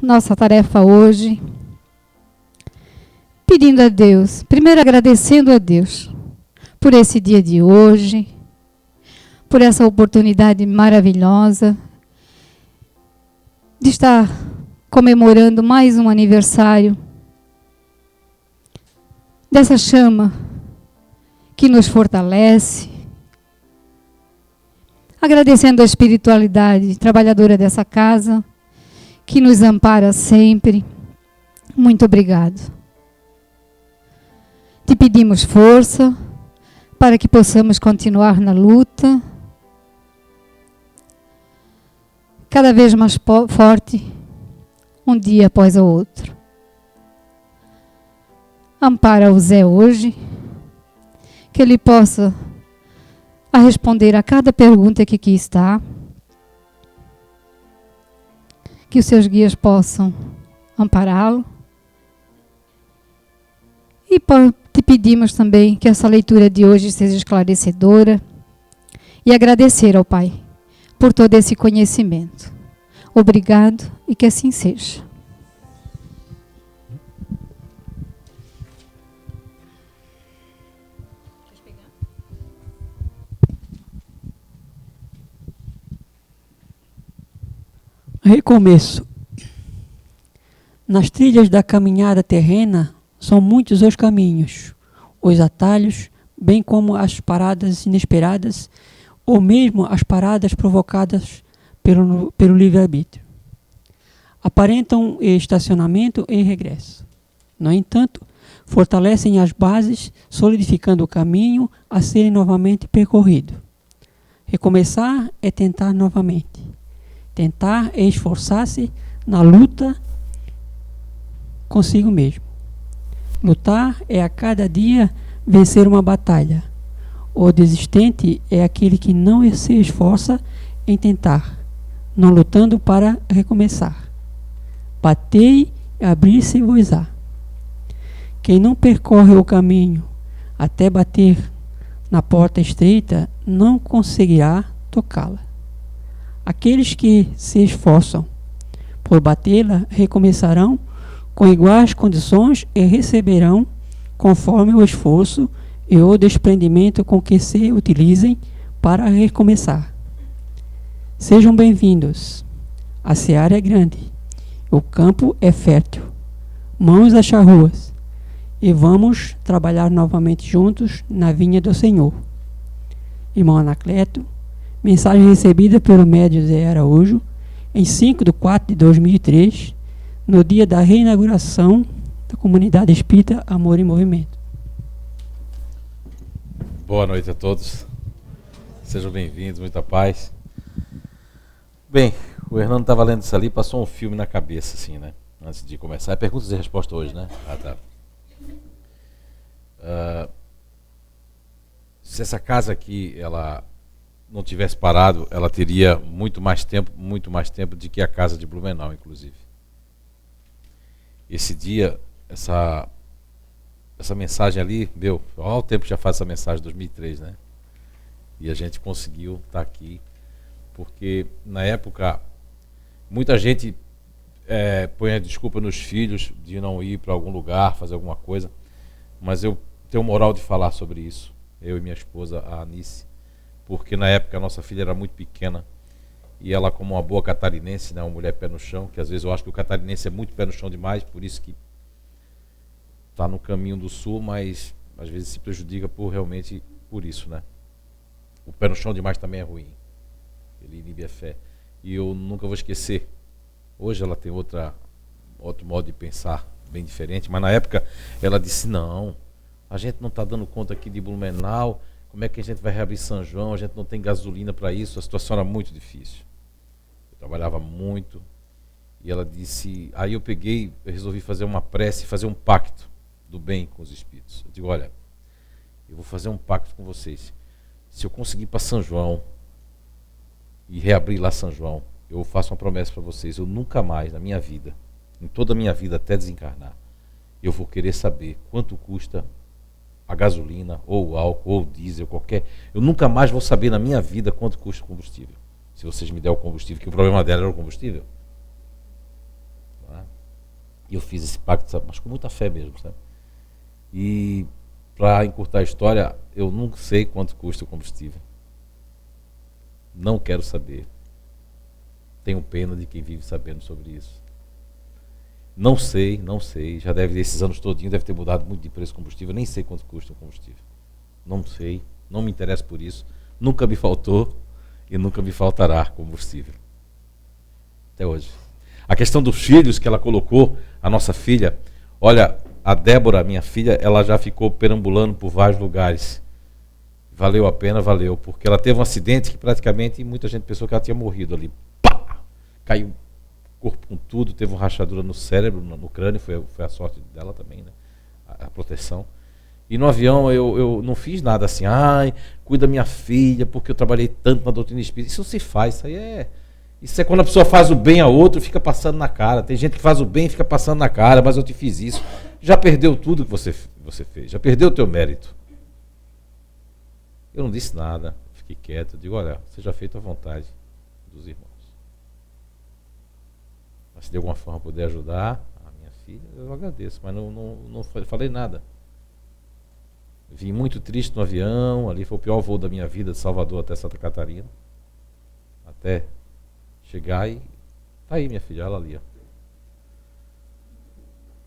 nossa tarefa hoje, pedindo a Deus, primeiro agradecendo a Deus por esse dia de hoje, por essa oportunidade maravilhosa de estar comemorando mais um aniversário dessa chama que nos fortalece, agradecendo a espiritualidade trabalhadora dessa casa, que nos ampara sempre. Muito obrigado. Te pedimos força para que possamos continuar na luta, cada vez mais forte, um dia após o outro. Ampara o Zé hoje, que ele possa responder a cada pergunta que aqui está, que os seus guias possam ampará-lo. E te pedimos também que essa leitura de hoje seja esclarecedora e agradecer ao Pai por todo esse conhecimento. Obrigado e que assim seja. Recomeço. Nas trilhas da caminhada terrena, são muitos os caminhos, os atalhos, bem como as paradas inesperadas, ou mesmo as paradas provocadas pelo livre-arbítrio. Aparentam estacionamento e regresso. No entanto, fortalecem as bases, solidificando o caminho a ser novamente percorrido. Recomeçar é tentar novamente. Tentar é esforçar-se na luta consigo mesmo. Lutar é a cada dia vencer uma batalha. O desistente é aquele que não se esforça em tentar, não lutando para recomeçar. Batei e abrir-se-vos-á. Quem não percorre o caminho até bater na porta estreita não conseguirá tocá-la. Aqueles que se esforçam por batê-la recomeçarão com iguais condições e receberão, conforme o esforço e o desprendimento com que se utilizem para recomeçar. Sejam bem-vindos. A seara é grande, o campo é fértil. Mãos às charruas e vamos trabalhar novamente juntos na vinha do Senhor. Irmão Anacleto, mensagem recebida pelo médium Zé Araújo em 5/4/2003, no dia da reinauguração da Comunidade Espírita Amor em Movimento. Boa noite a todos. Sejam bem-vindos, muita paz. Bem, o Hernando estava lendo isso ali, passou um filme na cabeça, assim, né? Antes de começar. É perguntas e respostas hoje, né? Ah, tá. Se essa casa aqui, ela não tivesse parado, ela teria muito mais tempo do que a casa de Blumenau, inclusive. Esse dia, essa mensagem ali, olha o tempo que já faz essa mensagem, 2003, né? E a gente conseguiu estar aqui, porque na época, muita gente põe a desculpa nos filhos de não ir para algum lugar, fazer alguma coisa, mas eu tenho moral de falar sobre isso, eu e minha esposa, a Anice, porque na época a nossa filha era muito pequena e ela, como uma boa catarinense, né, uma mulher pé no chão, que às vezes eu acho que o catarinense é muito pé no chão demais, por isso que está no caminho do sul, mas às vezes se prejudica realmente por isso, né? O pé no chão demais também é ruim, ele inibe a fé. E eu nunca vou esquecer, hoje ela tem outro modo de pensar, bem diferente, mas na época ela disse: não, a gente não está dando conta aqui de Blumenau, como é que a gente vai reabrir São João? A gente não tem gasolina para isso, a situação era muito difícil. Eu trabalhava muito. E ela disse, aí eu resolvi fazer uma prece, fazer um pacto do bem com os espíritos. Eu digo, olha, eu vou fazer um pacto com vocês. Se eu conseguir ir para São João e reabrir lá São João, eu faço uma promessa para vocês, eu nunca mais na minha vida, em toda a minha vida até desencarnar, eu vou querer saber quanto custa a gasolina, ou o álcool, ou o diesel, qualquer. Eu nunca mais vou saber na minha vida quanto custa o combustível. Se vocês me derem o combustível, que o problema dela era o combustível. E eu fiz esse pacto, sabe, mas com muita fé mesmo, sabe? E para encurtar a história, eu nunca sei quanto custa o combustível. Não quero saber. Tenho pena de quem vive sabendo sobre isso. Não sei. Já deve, esses anos todinhos, deve ter mudado muito de preço o combustível. Nem sei quanto custa o combustível. Não sei, não me interesso por isso. Nunca me faltou e nunca me faltará combustível. Até hoje. A questão dos filhos que ela colocou, a nossa filha, olha, a Débora, minha filha, ela já ficou perambulando por vários lugares. Valeu a pena, valeu, porque ela teve um acidente que praticamente muita gente pensou que ela tinha morrido ali. Pá! Caiu o corpo com tudo, teve uma rachadura no cérebro, no crânio, foi a sorte dela também, né? A proteção. E no avião eu não fiz nada assim, cuida da minha filha, porque eu trabalhei tanto na doutrina espírita. Isso não se faz, isso é quando a pessoa faz o bem a outro, fica passando na cara. Tem gente que faz o bem e fica passando na cara, mas eu te fiz isso. Já perdeu tudo que você fez, já perdeu o teu mérito. Eu não disse nada, fiquei quieto, eu digo, olha, seja feito à vontade dos irmãos. Mas se de alguma forma puder ajudar a minha filha, eu agradeço, mas não falei nada. Vim muito triste no avião, ali foi o pior voo da minha vida, de Salvador até Santa Catarina. Até chegar e tá aí minha filha, ela ali, ó.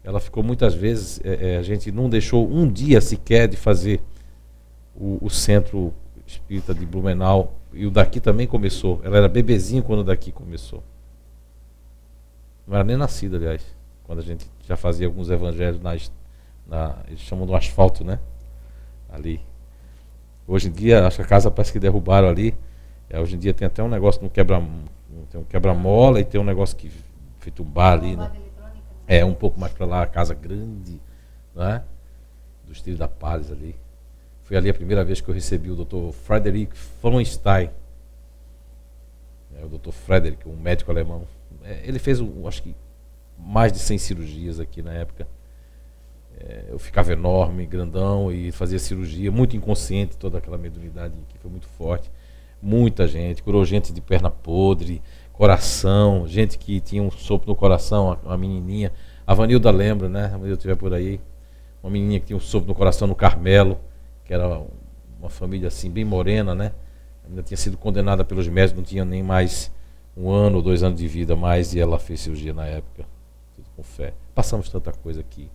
Ela ficou muitas vezes, a gente não deixou um dia sequer de fazer o centro espírita de Blumenau, e o daqui também começou. Ela era bebezinho quando o daqui começou. Não era nem nascida, aliás, quando a gente já fazia alguns evangelhos eles chamam do asfalto, né? Ali. Hoje em dia, acho que a casa parece que derrubaram ali. Hoje em dia tem até um negócio no tem um quebra-mola e tem um negócio que feito um bar ali, né? Um pouco mais para lá, a casa grande, né? Do estilo da Paz ali. Foi ali a primeira vez que eu recebi o Dr. Frederick Frohnstein. O Dr. Frederick, um médico alemão. Ele fez, acho que, mais de 100 cirurgias aqui na época. Eu ficava enorme, grandão, e fazia cirurgia, muito inconsciente, toda aquela mediunidade que foi muito forte. Muita gente, curou gente de perna podre, coração, gente que tinha um sopro no coração, uma menininha, a Vanilda lembra, né? Se eu estiver por aí, uma menininha que tinha um sopro no coração no Carmelo, que era uma família assim, bem morena, né? Ainda tinha sido condenada pelos médicos, não tinha nem mais 1 ano ou 2 anos de vida mais, e ela fez cirurgia na época, tudo com fé. Passamos tanta coisa aqui.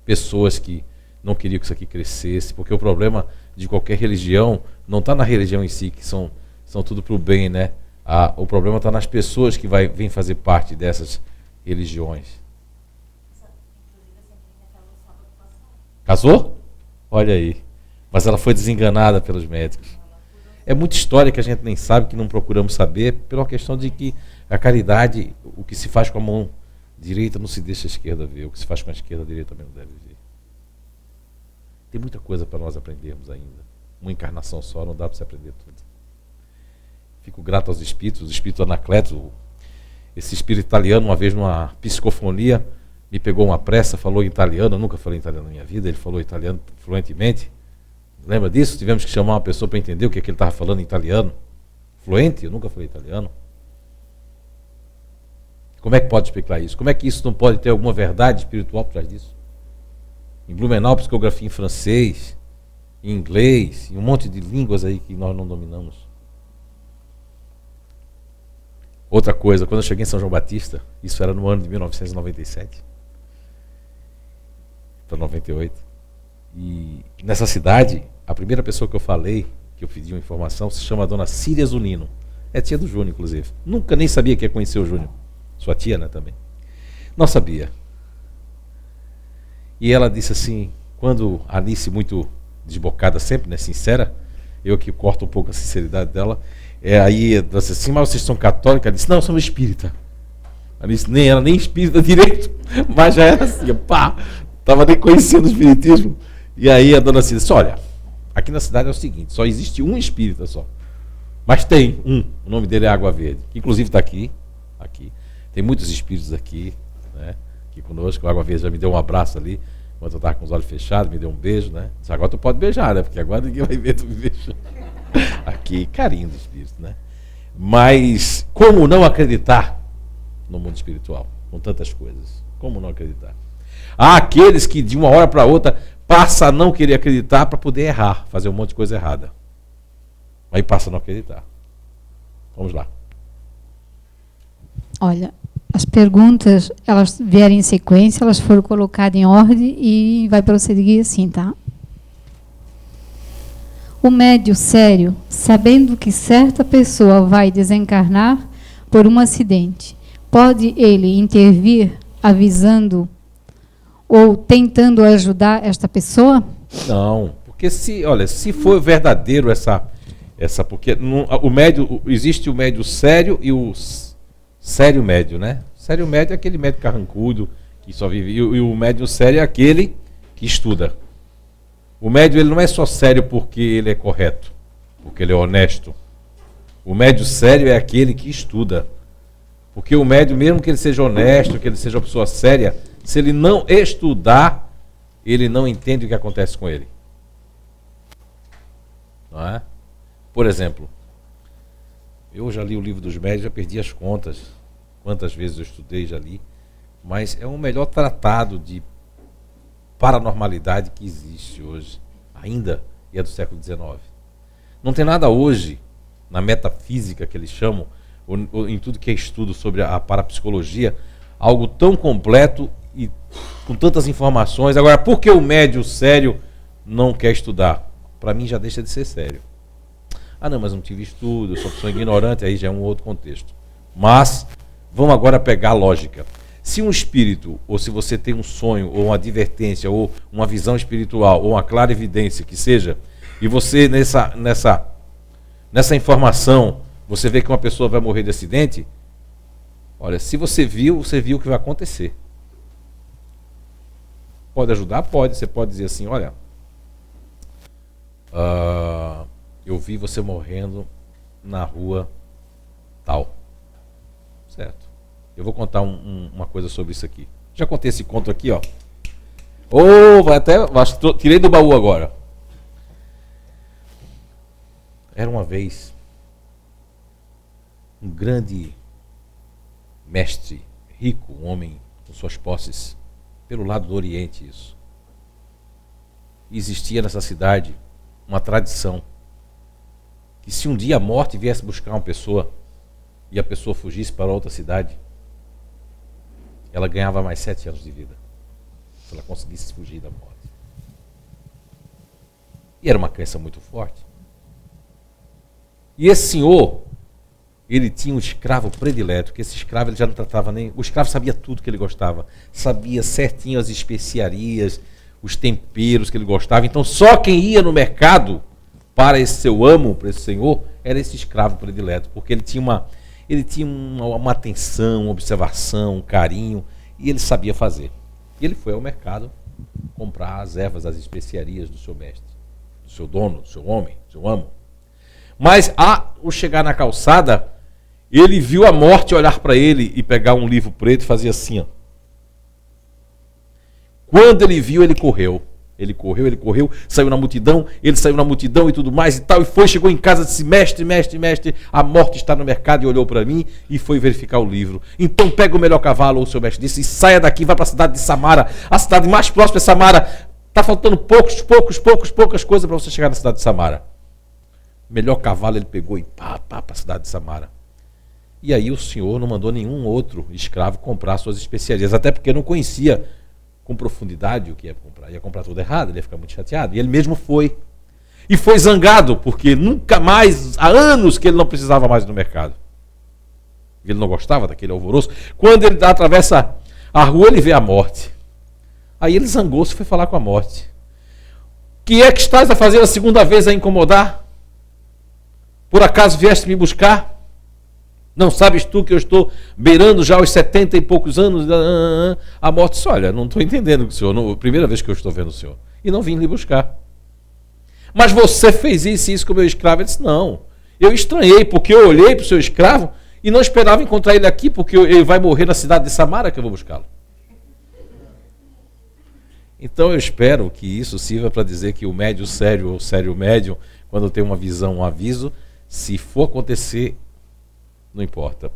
Pessoas que não queriam que isso aqui crescesse, porque o problema de qualquer religião não está na religião em si, que são tudo para o bem, né? O problema está nas pessoas que vêm fazer parte dessas religiões. Casou? Olha aí. Mas ela foi desenganada pelos médicos. É muita história que a gente nem sabe, que não procuramos saber, pela questão de que a caridade, o que se faz com a mão direita não se deixa a esquerda ver, o que se faz com a esquerda, a direita também não deve ver. Tem muita coisa para nós aprendermos ainda. Uma encarnação só não dá para se aprender tudo. Fico grato aos espíritos, o espírito Anacleto, esse espírito italiano, uma vez numa psicofonia, me pegou uma pressa, falou em italiano, eu nunca falei italiano na minha vida, ele falou italiano fluentemente. Lembra disso? Tivemos que chamar uma pessoa para entender o que ele estava falando em italiano. Fluente? Eu nunca falei italiano. Como é que pode explicar isso? Como é que isso não pode ter alguma verdade espiritual por trás disso? Em Blumenau, psicografia em francês, em inglês, em um monte de línguas aí que nós não dominamos. Outra coisa, quando eu cheguei em São João Batista, isso era no ano de 1997 para 98, e nessa cidade, a primeira pessoa que eu falei, que eu pedi uma informação, se chama Dona Círia Zunino. É tia do Júnior, inclusive. Nunca nem sabia que ia conhecer o Júnior. Sua tia, né, também. Não sabia. E ela disse assim, quando a Alice, muito desbocada sempre, né, sincera, eu que corto um pouco a sinceridade dela, aí ela disse assim, mas vocês são católicos? Ela disse, não, somos espírita. Ela disse, nem era nem espírita direito, mas já era assim, pá, estava nem conhecendo o espiritismo. E aí a dona Cida disse, olha, aqui na cidade é o seguinte, só existe um espírita só, mas tem o nome dele é Água Verde, que inclusive está aqui, tem muitos espíritos aqui, né, aqui conosco. O Água Verde já me deu um abraço ali, quando eu estava com os olhos fechados, me deu um beijo, né, disse, agora tu pode beijar, né, porque agora ninguém vai ver tu me beijando. Aqui, carinho do espírito, né, mas como não acreditar no mundo espiritual? com tantas coisas? Como não acreditar? Há aqueles que de uma hora para outra passa a não querer acreditar para poder errar, fazer um monte de coisa errada. Aí passa a não acreditar. Vamos lá. Olha, as perguntas, elas vieram em sequência, elas foram colocadas em ordem e vai prosseguir assim, tá? O médium sério, sabendo que certa pessoa vai desencarnar por um acidente, pode ele intervir avisando ou tentando ajudar esta pessoa? Não, porque se for verdadeiro porque o médium, existe o médium sério e o sério médium, né? Sério médium é aquele médium carrancudo que só vive, e o médium sério é aquele que estuda. O médium, ele não é só sério porque ele é correto, porque ele é honesto. O médium sério é aquele que estuda. Porque o médium, mesmo que ele seja honesto, que ele seja uma pessoa séria, se ele não estudar, ele não entende o que acontece com ele. Não é? Por exemplo, eu já li o livro dos médiuns, já perdi as contas. Quantas vezes eu estudei, já li. Mas é o melhor tratado de paranormalidade que existe hoje. Ainda, e é do século XIX. Não tem nada hoje, na metafísica que eles chamam, ou em tudo que é estudo sobre a parapsicologia, algo tão completo e com tantas informações. Agora, por que o médium sério não quer estudar? Para mim já deixa de ser sério. Ah não, mas não tive estudo, eu sou pessoa ignorante, aí já é um outro contexto. Mas, vamos agora pegar a lógica. Se um espírito, ou se você tem um sonho, ou uma advertência, ou uma visão espiritual, ou uma clarividência, que seja, e você nessa informação, você vê que uma pessoa vai morrer de acidente, olha, se você viu o que vai acontecer. Pode ajudar? Pode. Você pode dizer assim, olha, eu vi você morrendo na rua tal. Certo. Eu vou contar uma coisa sobre isso aqui. Já contei esse conto aqui, ó. Acho que tirei do baú agora. Era uma vez um grande mestre, rico, um homem com suas posses, pelo lado do Oriente isso. E existia nessa cidade uma tradição que se um dia a morte viesse buscar uma pessoa e a pessoa fugisse para outra cidade, ela ganhava mais 7 anos de vida, se ela conseguisse fugir da morte. E era uma crença muito forte. E esse senhor, ele tinha um escravo predileto, que esse escravo ele já não tratava nem... O escravo sabia tudo que ele gostava, sabia certinho as especiarias, os temperos que ele gostava. Então só quem ia no mercado para esse seu amo, para esse senhor, era esse escravo predileto, porque ele tinha uma atenção, uma observação, um carinho, e ele sabia fazer. E ele foi ao mercado comprar as ervas, as especiarias do seu mestre, do seu dono, do seu homem, do seu amo. Mas ao chegar na calçada, ele viu a morte olhar para ele e pegar um livro preto e fazer assim, ó. Quando ele viu, ele correu. Ele correu, saiu na multidão, ele saiu na multidão e tudo mais e tal, e chegou em casa e disse, mestre, a morte está no mercado, e olhou para mim e foi verificar o livro. Então pega o melhor cavalo, o seu mestre disse, e saia daqui, vai para a cidade de Samara, a cidade mais próxima é Samara, está faltando poucas coisas para você chegar na cidade de Samara. O melhor cavalo ele pegou e para a cidade de Samara. E aí o senhor não mandou nenhum outro escravo comprar suas especiarias, até porque não conhecia com profundidade o que ia comprar. Ia comprar tudo errado, ele ia ficar muito chateado. E ele mesmo foi. E foi zangado, porque nunca mais, há anos que ele não precisava mais ir no mercado. Ele não gostava daquele alvoroço. Quando ele atravessa a rua, ele vê a morte. Aí ele zangou-se e foi falar com a morte. Que é que estás a fazer a segunda vez a incomodar? Por acaso vieste me buscar? Não sabes tu que eu estou beirando já os 70 e poucos anos? A morte disse, olha, não estou entendendo o senhor, primeira vez que eu estou vendo o senhor. E não vim lhe buscar. Mas você fez isso e isso com o meu escravo? Ele disse, não. Eu estranhei, porque eu olhei para o seu escravo e não esperava encontrar ele aqui, porque ele vai morrer na cidade de Samara que eu vou buscá-lo. Então eu espero que isso sirva para dizer que o médium sério ou sério médium, quando tem uma visão, um aviso, se for acontecer, não importa.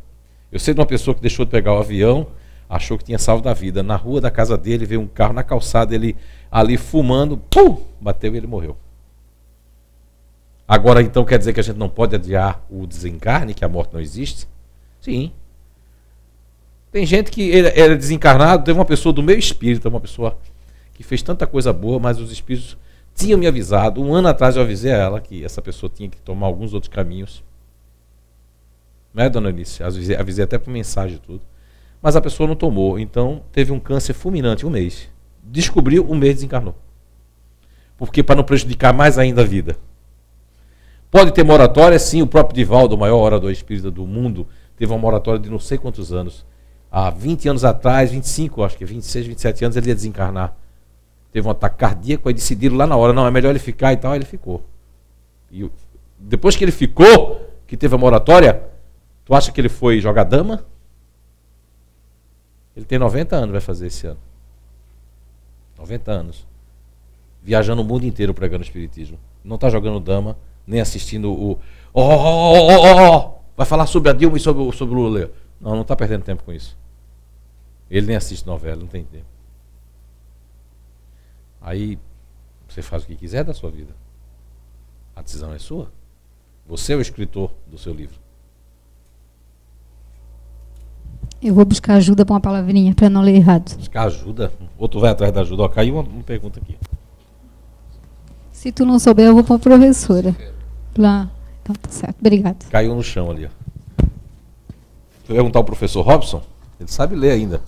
Eu sei de uma pessoa que deixou de pegar o avião, achou que tinha salvo da vida. Na rua da casa dele, veio um carro na calçada, ele ali fumando, pum, bateu e ele morreu. Agora, então, quer dizer que a gente não pode adiar o desencarne, que a morte não existe? Sim. Tem gente que era desencarnado, teve uma pessoa do meio espírita, uma pessoa que fez tanta coisa boa, mas os espíritos tinham me avisado. 1 ano atrás eu avisei a ela que essa pessoa tinha que tomar alguns outros caminhos. Não é, dona Eunice? Avisei até por mensagem e tudo. Mas a pessoa não tomou. Então teve um câncer fulminante, 1 mês. Descobriu, 1 mês desencarnou. Porque para não prejudicar mais ainda a vida. Pode ter moratória, sim. O próprio Divaldo, o maior orador espírita do mundo, teve uma moratória de não sei quantos anos. Há 20 anos atrás, 25, acho que 26, 27 anos, ele ia desencarnar. Teve um ataque cardíaco, aí decidiram lá na hora, não, é melhor ele ficar e tal, aí ele ficou. E depois que ele ficou, que teve a moratória, tu acha que ele foi jogar dama? Ele tem 90 anos, vai fazer esse ano. 90 anos. Viajando o mundo inteiro pregando espiritismo. Não está jogando dama, nem assistindo o... Vai falar sobre a Dilma e sobre o Lula. Não está perdendo tempo com isso. Ele nem assiste novela, não tem tempo. Aí você faz o que quiser da sua vida. A decisão é sua. Você é o escritor do seu livro. Eu vou buscar ajuda para uma palavrinha, para não ler errado. Buscar ajuda? Outro vai atrás da ajuda. Ó, caiu uma pergunta aqui. Se tu não souber, eu vou para a professora. Lá. Então tá certo. Obrigada. Caiu no chão ali. Ó. Vou perguntar ao professor Robson. Ele sabe ler ainda.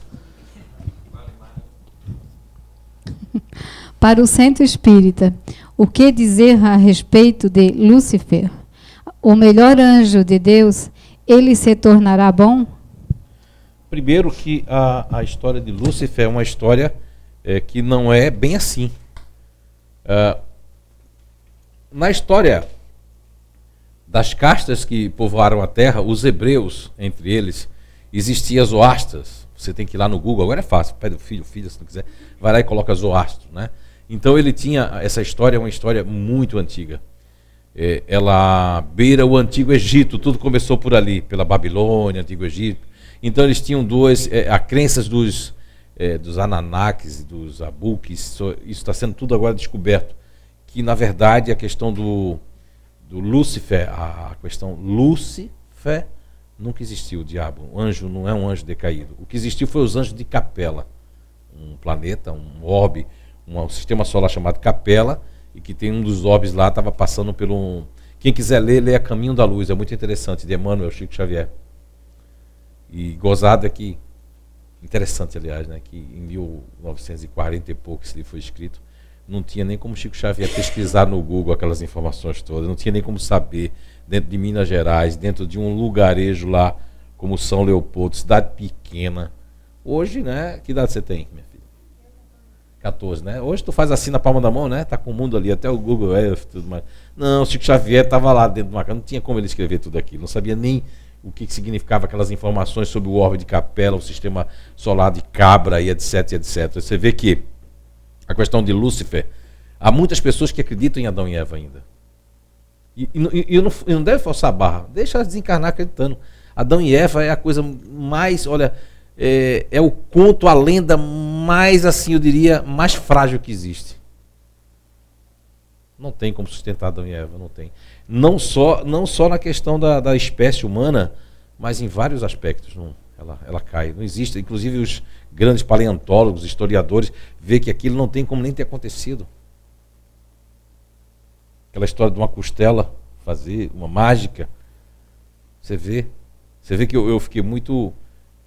Para o centro espírita, o que dizer a respeito de Lúcifer? O melhor anjo de Deus, ele se tornará bom? Primeiro que a história de Lúcifer é uma história que não é bem assim. Na história das castas que povoaram a terra, os hebreus, entre eles, existiam zoastras. Você tem que ir lá no Google, agora é fácil, pede o filho, se não quiser, vai lá e coloca zoastro, né? Então ele tinha, essa história é uma história muito antiga. Ela beira o Antigo Egito, tudo começou por ali, pela Babilônia, Antigo Egito. Então eles tinham a crenças dos Anunnakis, dos Abuques, isso está sendo tudo agora descoberto. Que na verdade a questão do Lúcifer, a questão Lúcifer, nunca existiu o diabo. O anjo não é um anjo decaído. O que existiu foi os anjos de Capela, um planeta, um orbe, um sistema solar chamado Capela, e que tem um dos orbes lá, estava passando pelo... Quem quiser ler, leia Caminho da Luz, é muito interessante, de Emmanuel Chico Xavier. E gozado é que, interessante aliás, né, que em 1940 e pouco esse livro foi escrito, não tinha nem como Chico Xavier pesquisar no Google aquelas informações todas, não tinha nem como saber, dentro de Minas Gerais, dentro de um lugarejo lá, como São Leopoldo, cidade pequena. Hoje, né, que idade você tem, minha filha? 14, né? Hoje tu faz assim na palma da mão, né? Tá com o mundo ali, até o Google Earth, tudo mais. Não, Chico Xavier estava lá dentro de uma casa, não tinha como ele escrever tudo aquilo, não sabia nem o que significava aquelas informações sobre o orbe de Capela, o sistema solar de Cabra e etc, etc. Você vê que a questão de Lúcifer, há muitas pessoas que acreditam em Adão e Eva ainda. E não deve forçar a barra, deixa elas desencarnar acreditando. Adão e Eva é a coisa mais, olha, é o conto, a lenda mais, assim, eu diria, mais frágil que existe. Não tem como sustentar Adão e Eva, não tem. Não só na questão da espécie humana, mas em vários aspectos ela cai. Não existe. Inclusive os grandes paleontólogos, historiadores, vê que aquilo não tem como nem ter acontecido. Aquela história de uma costela fazer, uma mágica. Você vê que eu fiquei muito...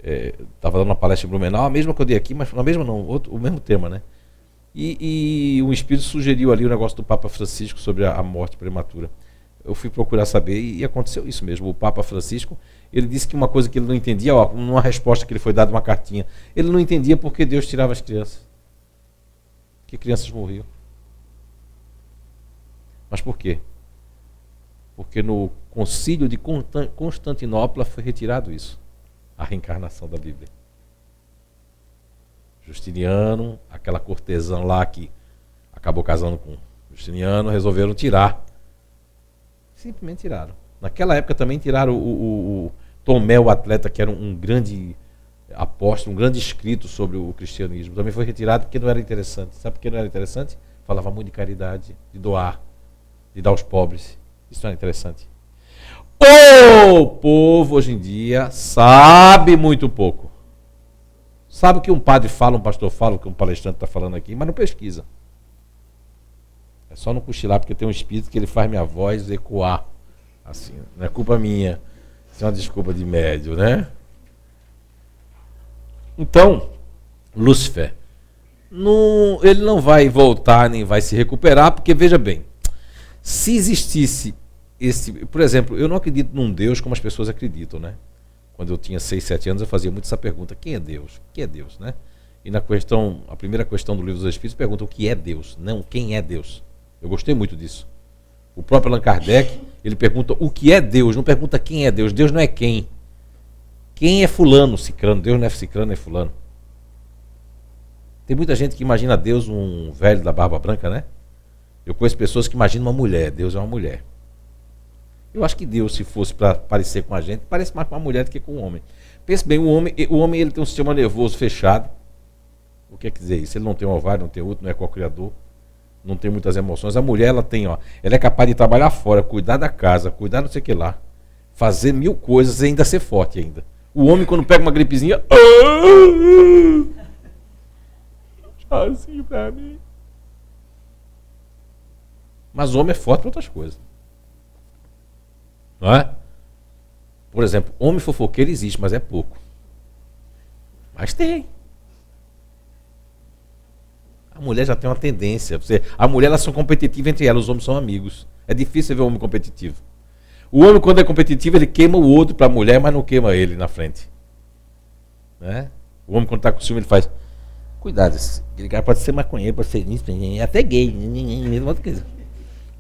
Estava dando uma palestra em Blumenau, a mesma que eu dei aqui, mas a mesma não, o mesmo tema, né? E um espírito sugeriu ali o negócio do Papa Francisco sobre a morte prematura. Eu fui procurar saber e aconteceu isso mesmo. O Papa Francisco, ele disse que uma coisa que ele não entendia, numa resposta que ele foi dado uma cartinha, ele não entendia porque Deus tirava as crianças. Que crianças morriam. Mas por quê? Porque no concílio de Constantinopla foi retirado isso. A reencarnação da Bíblia. Justiniano, aquela cortesã lá que acabou casando com Justiniano, resolveram tirar. Simplesmente tiraram. Naquela época também tiraram o Tomé, o atleta, que era um grande apóstolo, um grande escrito sobre o cristianismo. Também foi retirado porque não era interessante. Sabe por que não era interessante? Falava muito de caridade, de doar, de dar aos pobres. Isso não era interessante. O povo hoje em dia sabe muito pouco. Sabe o que um padre fala, um pastor fala, o que um palestrante está falando aqui, mas não pesquisa. É só não cochilar, porque tem um espírito que ele faz minha voz ecoar. Assim, não é culpa minha. Isso é uma desculpa de médio, né? Então, Lúcifer, ele não vai voltar, nem vai se recuperar, porque, veja bem, se existisse por exemplo, eu não acredito num Deus como as pessoas acreditam, né? Quando eu tinha 6, 7 anos, eu fazia muito essa pergunta: quem é Deus? O que é Deus, né? E a primeira questão do Livro dos Espíritos pergunta o que é Deus, não quem é Deus. Eu gostei muito disso. O próprio Allan Kardec, ele pergunta o que é Deus, não pergunta quem é Deus. Deus não é quem. Quem é fulano, cicrano? Deus não é cicrano, é fulano. Tem muita gente que imagina Deus um velho da barba branca, né? Eu conheço pessoas que imaginam uma mulher. Deus é uma mulher. Eu acho que Deus, se fosse para parecer com a gente, parece mais com uma mulher do que com um homem. Pense bem, o homem ele tem um sistema nervoso fechado. O que quer dizer isso? Ele não tem um ovário, não tem útero, não é co-criador, não tem muitas emoções. A mulher, ela é capaz de trabalhar fora, cuidar da casa, cuidar não sei o que lá, fazer 1000 coisas e ainda ser forte ainda. O homem, quando pega uma gripezinha, assim pra mim. Mas o homem é forte para outras coisas. Não é? Por exemplo, homem fofoqueiro existe, mas é pouco. Mas tem. A mulher já tem uma tendência. A mulher, elas são competitivas entre elas, os homens são amigos. É difícil ver um homem competitivo. O homem, quando é competitivo, ele queima o outro para a mulher, mas não queima ele na frente. Né? O homem, quando está com ciúme, ele faz: cuidado, aquele cara pode ser maconheiro, pode ser isso, até gay, mesmo outra coisa.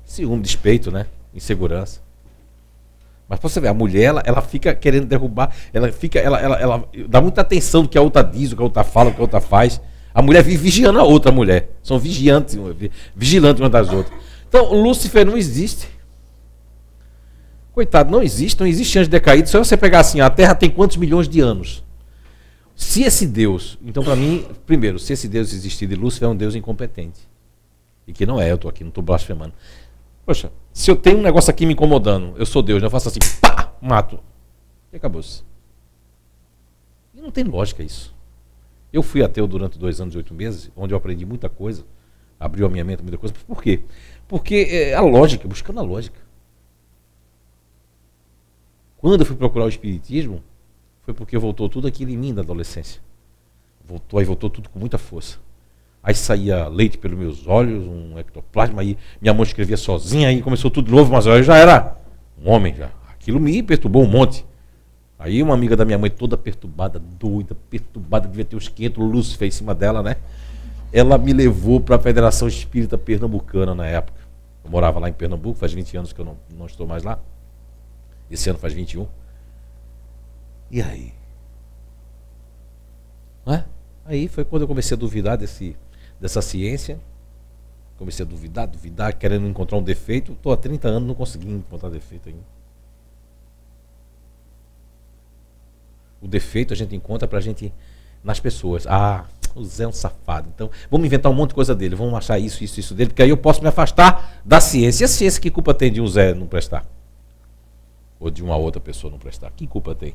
Ciúme, despeito, né? Insegurança. Mas pra você ver, a mulher, ela fica querendo derrubar, ela dá muita atenção do que a outra diz, o que a outra fala, o que a outra faz. A mulher vive vigiando a outra mulher. São vigilantes uma das outras. Então, Lúcifer não existe. Coitado, não existe anjo decaído. Só você pegar assim, a Terra tem quantos milhões de anos? Se esse Deus, então para mim, primeiro, se esse Deus existir de Lúcifer, é um Deus incompetente. E que não é, eu estou aqui, não estou blasfemando. Poxa, se eu tenho um negócio aqui me incomodando, eu sou Deus, eu faço assim, pá, mato. E acabou-se. E não tem lógica isso. Eu fui ateu durante 2 anos e 8 meses, onde eu aprendi muita coisa, abriu a minha mente muita coisa. Por quê? Porque a lógica, buscando a lógica. Quando eu fui procurar o espiritismo, foi porque voltou tudo aquilo em mim da adolescência. Voltou tudo com muita força. Aí saía leite pelos meus olhos, um ectoplasma, aí minha mãe escrevia sozinha, aí começou tudo de novo, mas eu já era um homem já. Aquilo me perturbou um monte. Aí uma amiga da minha mãe, toda perturbada, doida, perturbada, devia ter uns 500 Lúcifer em cima dela, né? Ela me levou para a Federação Espírita Pernambucana na época. Eu morava lá em Pernambuco, faz 20 anos que eu não estou mais lá. Esse ano faz 21. E aí? Não é? Aí foi quando eu comecei a duvidar dessa ciência. Comecei a duvidar, querendo encontrar um defeito. Estou há 30 anos, não consegui encontrar defeito ainda. O defeito a gente encontra nas pessoas. Ah, o Zé é um safado. Então, vamos inventar um monte de coisa dele. Vamos achar isso dele, porque aí eu posso me afastar da ciência. E a ciência, que culpa tem de um Zé não prestar? Ou de uma outra pessoa não prestar? Que culpa tem?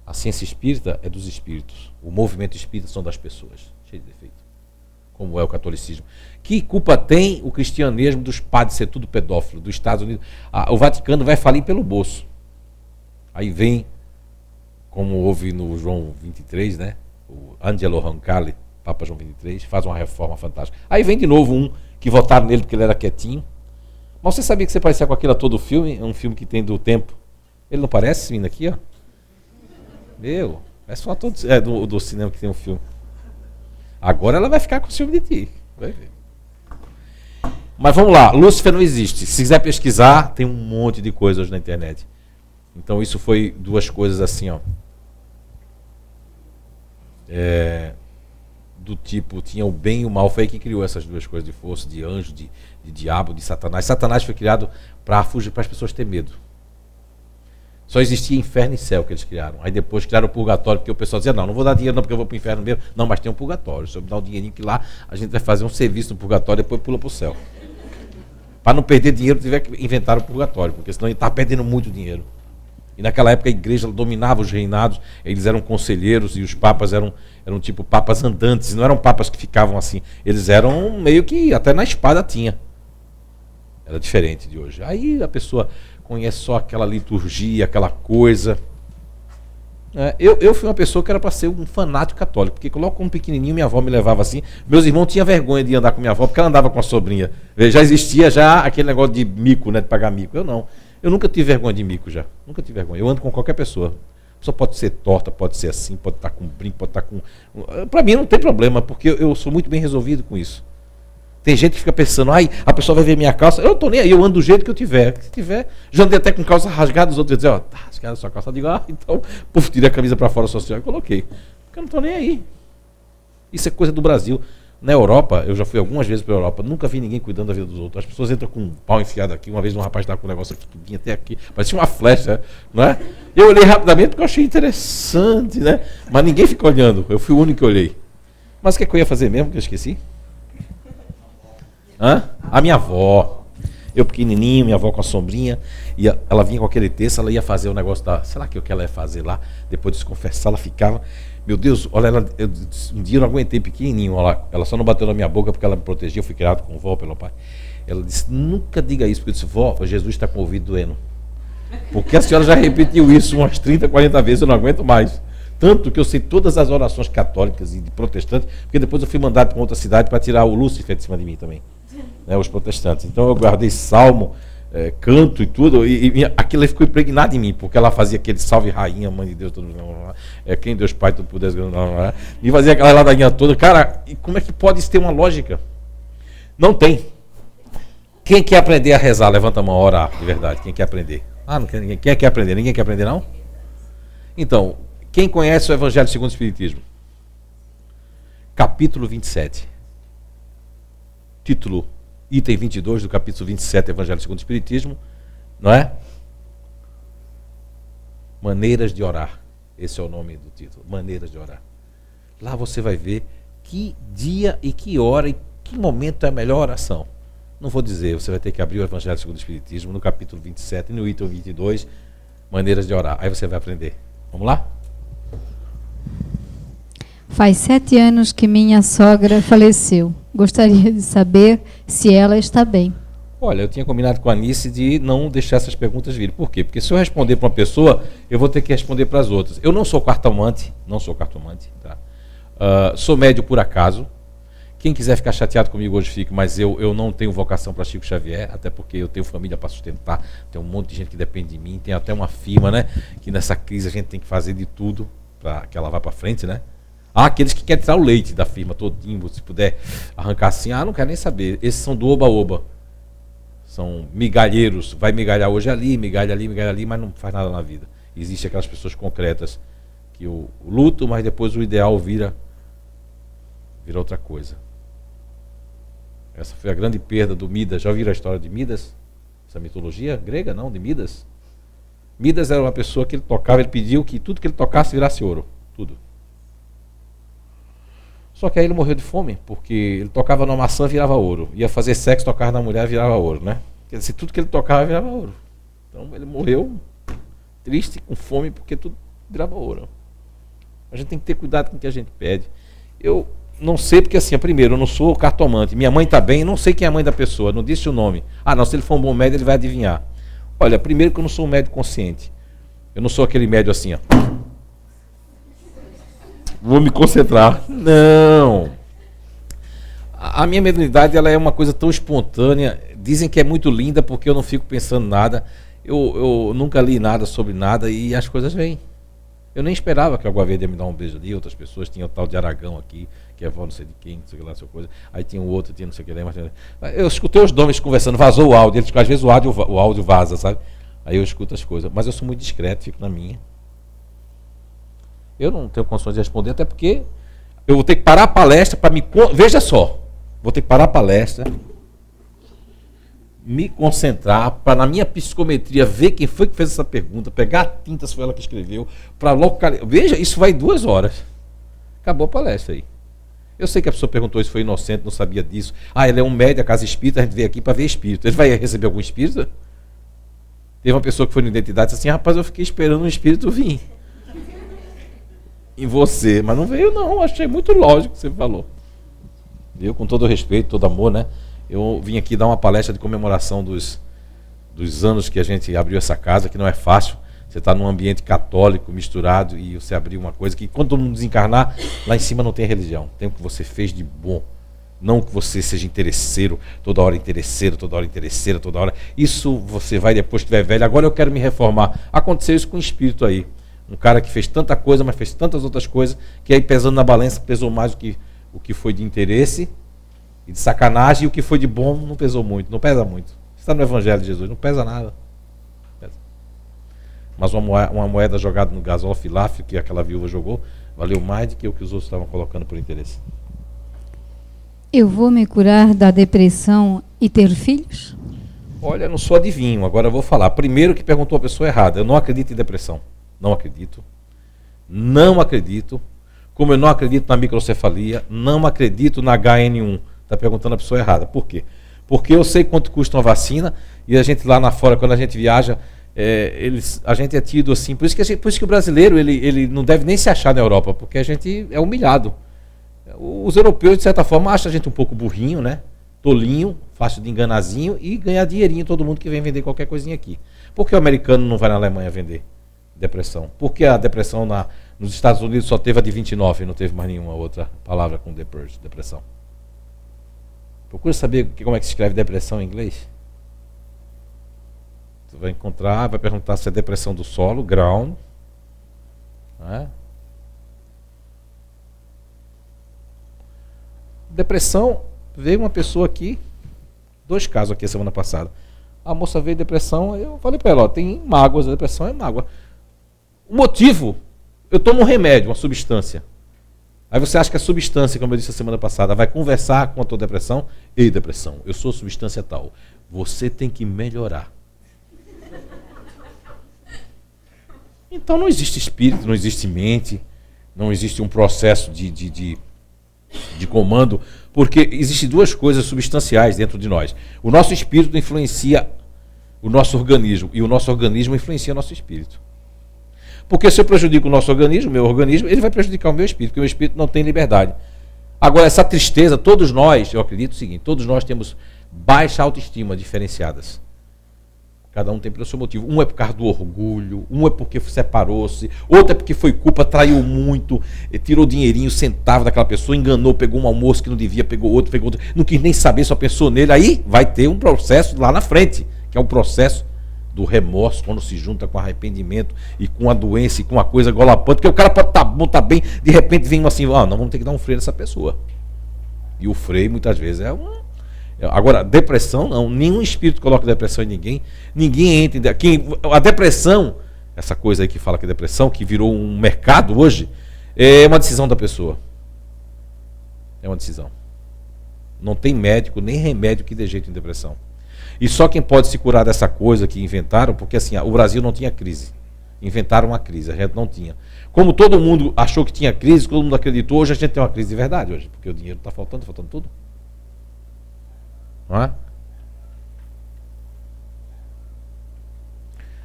A ciência espírita é dos espíritos. O movimento espírita são das pessoas. Cheio de defeito. Como é o catolicismo. Que culpa tem o cristianismo dos padres ser tudo pedófilo, dos Estados Unidos? O Vaticano vai falir pelo bolso. Aí vem, como houve no João 23, né? O Angelo Roncalli, Papa João 23, faz uma reforma fantástica. Aí vem de novo um que votaram nele porque ele era quietinho. Mas você sabia que você parecia com aquele ator do filme? É um filme que tem do tempo. Ele não parece vindo aqui, ó? Meu, é só ator do cinema que tem um filme. Agora ela vai ficar com ciúme de ti. Vai ver. Mas vamos lá, Lúcifer não existe. Se quiser pesquisar, tem um monte de coisa hoje na internet. Então isso foi 2 coisas assim, ó. Do tipo, tinha o bem e o mal. Foi aí que criou essas 2 coisas de força, de anjo, de diabo, de Satanás. Satanás foi criado para fugir, para as pessoas terem medo. Só existia inferno e céu que eles criaram. Aí depois criaram o purgatório, porque o pessoal dizia, não vou dar dinheiro não, porque eu vou para o inferno mesmo. Não, mas tem um purgatório. Se eu me dar um dinheirinho que lá, a gente vai fazer um serviço no purgatório e depois pula para o céu. Para não perder dinheiro, tiver que inventar o purgatório, porque senão ele está perdendo muito dinheiro. E naquela época a igreja dominava os reinados, eles eram conselheiros e os papas eram tipo papas andantes, não eram papas que ficavam assim. Eles eram meio que até na espada tinha. Era diferente de hoje. Aí a pessoa conhece só aquela liturgia, aquela coisa. Eu fui uma pessoa que era para ser um fanático católico, porque logo como pequenininho minha avó me levava assim. Meus irmãos tinham vergonha de andar com minha avó, porque ela andava com a sobrinha. Já existia já aquele negócio de mico, né, de pagar mico. Eu não. Eu nunca tive vergonha de mico já. Nunca tive vergonha. Eu ando com qualquer pessoa. A pessoa pode ser torta, pode ser assim, pode estar com brinco, pode estar com... Para mim não tem problema, porque eu sou muito bem resolvido com isso. Tem gente que fica pensando, ai, a pessoa vai ver minha calça. Eu não tô nem aí, eu ando do jeito que eu tiver. Se tiver, já andei até com calça rasgada, os outros dizem, ó, tá rasgada a sua calça. Eu digo, então, puf, tirei a camisa para fora social e coloquei. Porque eu não tô nem aí. Isso é coisa do Brasil. Na Europa, eu já fui algumas vezes para a Europa, nunca vi ninguém cuidando da vida dos outros. As pessoas entram com um pau enfiado aqui. Uma vez um rapaz estava com um negócio aqui, que vinha até aqui, parecia uma flecha, não é? Eu olhei rapidamente porque eu achei interessante, né? Mas ninguém ficou olhando, eu fui o único que olhei. Mas o que é que eu ia fazer mesmo, que eu esqueci? A minha avó. Eu pequenininho, minha avó com a sombrinha, ela vinha com aquele texto, ela ia fazer o negócio da... Sei lá o que ela ia fazer lá, depois de se confessar, ela ficava... Meu Deus, olha, um dia eu não aguentei pequenininho, ela só não bateu na minha boca porque ela me protegia, eu fui criado com vó pelo pai. Ela disse, nunca diga isso, porque eu disse, vó, Jesus está com o ouvido doendo. Porque a senhora já repetiu isso umas 30, 40 vezes, eu não aguento mais. Tanto que eu sei todas as orações católicas e de protestantes, porque depois eu fui mandado para outra cidade para tirar o Lúcifer de cima de mim também, né, os protestantes. Então eu guardei salmo, canto e tudo, e aquilo ficou impregnado em mim, porque ela fazia aquele salve rainha, mãe de Deus, todo mundo, quem Deus Pai, todo poder, e fazia aquela ladainha toda. Cara, e como é que pode isso ter uma lógica? Não tem. Quem quer aprender a rezar, levanta a mão, orar, de verdade, quem quer aprender? Não quer ninguém. Quem quer aprender? Ninguém quer aprender, não? Então, quem conhece o Evangelho segundo o Espiritismo? Capítulo 27. Título, item 22 do capítulo 27, Evangelho segundo o Espiritismo, não é? Maneiras de orar. Esse é o nome do título, Maneiras de Orar. Lá você vai ver que dia e que hora e que momento é a melhor oração. Não vou dizer, você vai ter que abrir o Evangelho segundo o Espiritismo no capítulo 27 e no item 22, Maneiras de Orar. Aí você vai aprender. Vamos lá? Faz 7 anos que minha sogra faleceu. Gostaria de saber se ela está bem. Olha, eu tinha combinado com a Anice de não deixar essas perguntas virem. Por quê? Porque se eu responder para uma pessoa, eu vou ter que responder para as outras. Eu não sou cartomante, tá? Sou médio por acaso. Quem quiser ficar chateado comigo hoje fique, mas eu não tenho vocação para Chico Xavier, até porque eu tenho família para sustentar, tem um monte de gente que depende de mim, tem até uma firma, né? Que nessa crise a gente tem que fazer de tudo para que ela vá para frente, né? Há aqueles que querem tirar o leite da firma todinho, se puder arrancar assim, não quero nem saber. Esses são do oba-oba. São migalheiros, vai migalhar hoje ali, migalha ali, mas não faz nada na vida. Existem aquelas pessoas concretas que o luto, mas depois o ideal vira outra coisa. Essa foi a grande perda do Midas. Já ouviram a história de Midas? Essa mitologia grega, não, de Midas? Midas era uma pessoa que ele tocava, ele pediu que tudo que ele tocasse virasse ouro. Tudo. Só que aí ele morreu de fome, porque ele tocava numa maçã, virava ouro. Ia fazer sexo, tocava na mulher, virava ouro, né? Quer dizer, tudo que ele tocava virava ouro. Então ele morreu triste, com fome, porque tudo virava ouro. A gente tem que ter cuidado com o que a gente pede. Eu não sei, porque assim, primeiro, eu não sou cartomante. Minha mãe está bem, eu não sei quem é a mãe da pessoa, não disse o nome. Não, se ele for um bom médico, ele vai adivinhar. Olha, primeiro que eu não sou um médico consciente. Eu não sou aquele médico assim, ó. Vou me concentrar. Não. A minha mediunidade, ela é uma coisa tão espontânea. Dizem que é muito linda porque eu não fico pensando nada. Eu nunca li nada sobre nada e as coisas vêm. Eu nem esperava que o Água Verde ia me dar um beijo ali. Outras pessoas tinham o tal de Aragão aqui, que é avó não sei de quem, não sei o que lá, coisa. Aí tinha o outro, tinha não sei o que lá. Eu escutei os donos conversando, vazou o áudio. Às vezes o áudio vaza, sabe? Aí eu escuto as coisas. Mas eu sou muito discreto, fico na minha. Eu não tenho condições de responder, até porque eu vou ter que parar a palestra para me... Veja só, vou ter que parar a palestra, me concentrar, para na minha psicometria ver quem foi que fez essa pergunta, pegar a tinta, se foi ela que escreveu, para localizar. Veja, isso vai 2 horas. Acabou a palestra aí. Eu sei que a pessoa perguntou se foi inocente, não sabia disso. Ele é um médium, a casa espírita, a gente veio aqui para ver espírito. Ele vai receber algum espírito? Teve uma pessoa que foi na identidade e disse assim, rapaz, eu fiquei esperando um espírito vir em você, mas não veio não, achei muito lógico o que você falou. Eu, com todo respeito, todo amor, né? Eu vim aqui dar uma palestra de comemoração dos anos que a gente abriu essa casa, que não é fácil. Você está num ambiente católico misturado e você abrir uma coisa que, quando todo mundo desencarnar, lá em cima não tem religião. Tem o que você fez de bom. Não que você seja interesseiro, toda hora interesseiro, toda hora interesseira, toda hora. Isso você vai depois que estiver velho. Agora eu quero me reformar. Aconteceu isso com um espírito aí. Um cara que fez tanta coisa, mas fez tantas outras coisas, que aí pesando na balança, pesou mais o que foi de interesse e de sacanagem, e o que foi de bom não pesou muito, não pesa muito. Está no Evangelho de Jesus, não pesa nada. Pesa. Mas uma moeda jogada no gasofilácio que aquela viúva jogou, valeu mais do que o que os outros estavam colocando por interesse. Eu vou me curar da depressão e ter filhos? Olha, eu não sou adivinho, agora eu vou falar. Primeiro que perguntou a pessoa errada, eu não acredito em depressão. Não acredito. Não acredito. Como eu não acredito na microcefalia, não acredito na HN1. Está perguntando a pessoa errada. Por quê? Porque eu sei quanto custa uma vacina e a gente lá na fora, quando a gente viaja, a gente é tido assim. Por isso que o brasileiro ele não deve nem se achar na Europa, porque a gente é humilhado. Os europeus, de certa forma, acham a gente um pouco burrinho, né? Tolinho, fácil de enganazinho e ganhar dinheirinho todo mundo que vem vender qualquer coisinha aqui. Por que o americano não vai na Alemanha vender depressão? Por que a depressão nos Estados Unidos só teve a de 29 e não teve mais nenhuma outra palavra com depressão? Procura saber como é que se escreve depressão em inglês. Você vai encontrar, vai perguntar se é depressão do solo, ground. Né? Depressão, veio uma pessoa aqui, 2 casos aqui a semana passada. A moça veio depressão, eu falei para ela, tem mágoas, a depressão é mágoa. O motivo, eu tomo um remédio, uma substância. Aí você acha que a substância, como eu disse a semana passada, vai conversar com a tua depressão? Ei, depressão, eu sou substância tal. Você tem que melhorar. Então não existe espírito, não existe mente, não existe um processo de comando, porque existem 2 coisas substanciais dentro de nós. O nosso espírito influencia o nosso organismo e o nosso organismo influencia o nosso espírito. Porque se eu prejudico o nosso organismo, o meu organismo, ele vai prejudicar o meu espírito, porque o meu espírito não tem liberdade. Agora, essa tristeza, todos nós, eu acredito o seguinte, todos nós temos baixa autoestima diferenciadas. Cada um tem pelo seu motivo. Um é por causa do orgulho, um é porque separou-se, outro é porque foi culpa, traiu muito, tirou dinheirinho, centavo daquela pessoa, enganou, pegou um almoço que não devia, pegou outro, não quis nem saber, só pensou nele. Aí vai ter um processo lá na frente, que é o processo do remorso, quando se junta com arrependimento e com a doença e com a coisa golapante, porque o cara pode estar bom, tá bem, de repente vem assim, nós vamos ter que dar um freio nessa pessoa. E o freio muitas vezes Agora, depressão não, nenhum espírito coloca depressão em ninguém entra. A depressão, essa coisa aí que fala que é depressão, que virou um mercado hoje, é uma decisão da pessoa. É uma decisão. Não tem médico, nem remédio que dê jeito em depressão. E só quem pode se curar dessa coisa que inventaram, porque assim, o Brasil não tinha crise. Inventaram uma crise, a gente não tinha. Como todo mundo achou que tinha crise, todo mundo acreditou, hoje a gente tem uma crise de verdade hoje, porque o dinheiro está faltando tudo. Não é?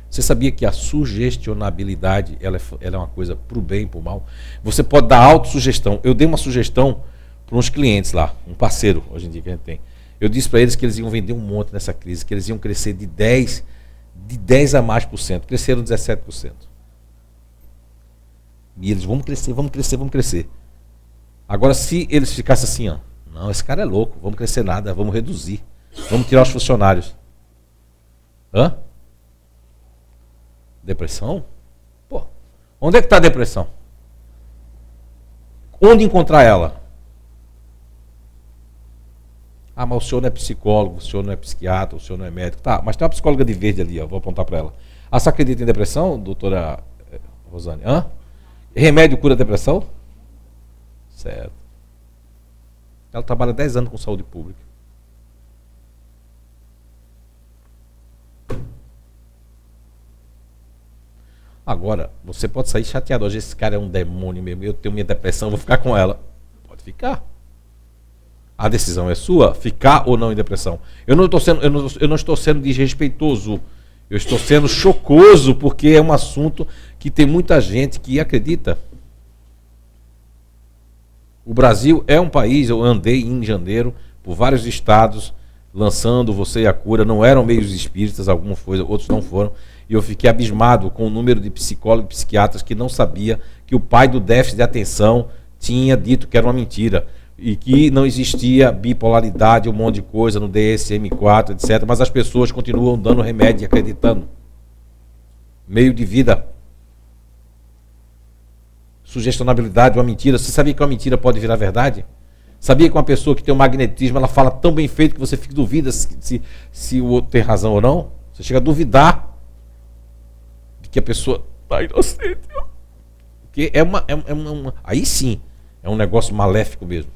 Você sabia que a sugestionabilidade ela é uma coisa para o bem e para o mal? Você pode dar autossugestão. Eu dei uma sugestão para uns clientes lá, um parceiro hoje em dia que a gente tem. Eu disse para eles que eles iam vender um monte nessa crise, que eles iam crescer de 10 a mais por cento. Cresceram 17%. E eles, vamos crescer. Agora, se eles ficassem assim, não, esse cara é louco, vamos crescer nada, vamos reduzir, vamos tirar os funcionários. Depressão? Pô, onde é que está a depressão? Onde encontrar ela? Mas o senhor não é psicólogo, o senhor não é psiquiatra, o senhor não é médico. Tá, mas tem uma psicóloga de verde ali, vou apontar para ela. Você acredita em depressão, doutora Rosane? Remédio cura a depressão? Certo. Ela trabalha 10 anos com saúde pública. Agora, você pode sair chateado. Hoje esse cara é um demônio mesmo, eu tenho minha depressão, vou ficar com ela. Pode ficar. A decisão é sua, ficar ou não em depressão. Eu não estou sendo desrespeitoso. Eu estou sendo chocoso, porque é um assunto que tem muita gente que acredita. O Brasil é um país, eu andei em janeiro por vários estados, lançando Você e a Cura. Não eram meios espíritas, alguns foram, outros não foram. E eu fiquei abismado com o número de psicólogos e psiquiatras que não sabia que o pai do déficit de atenção tinha dito que era uma mentira. E que não existia bipolaridade, um monte de coisa no DSM-4, etc. Mas as pessoas continuam dando remédio e acreditando. Meio de vida. Sugestionabilidade, uma mentira. Você sabia que uma mentira pode virar verdade? Sabia que uma pessoa que tem um magnetismo, ela fala tão bem feito que você fica duvida se o outro tem razão ou não? Você chega a duvidar de que a pessoa está inocente. Porque aí sim, é um negócio maléfico mesmo.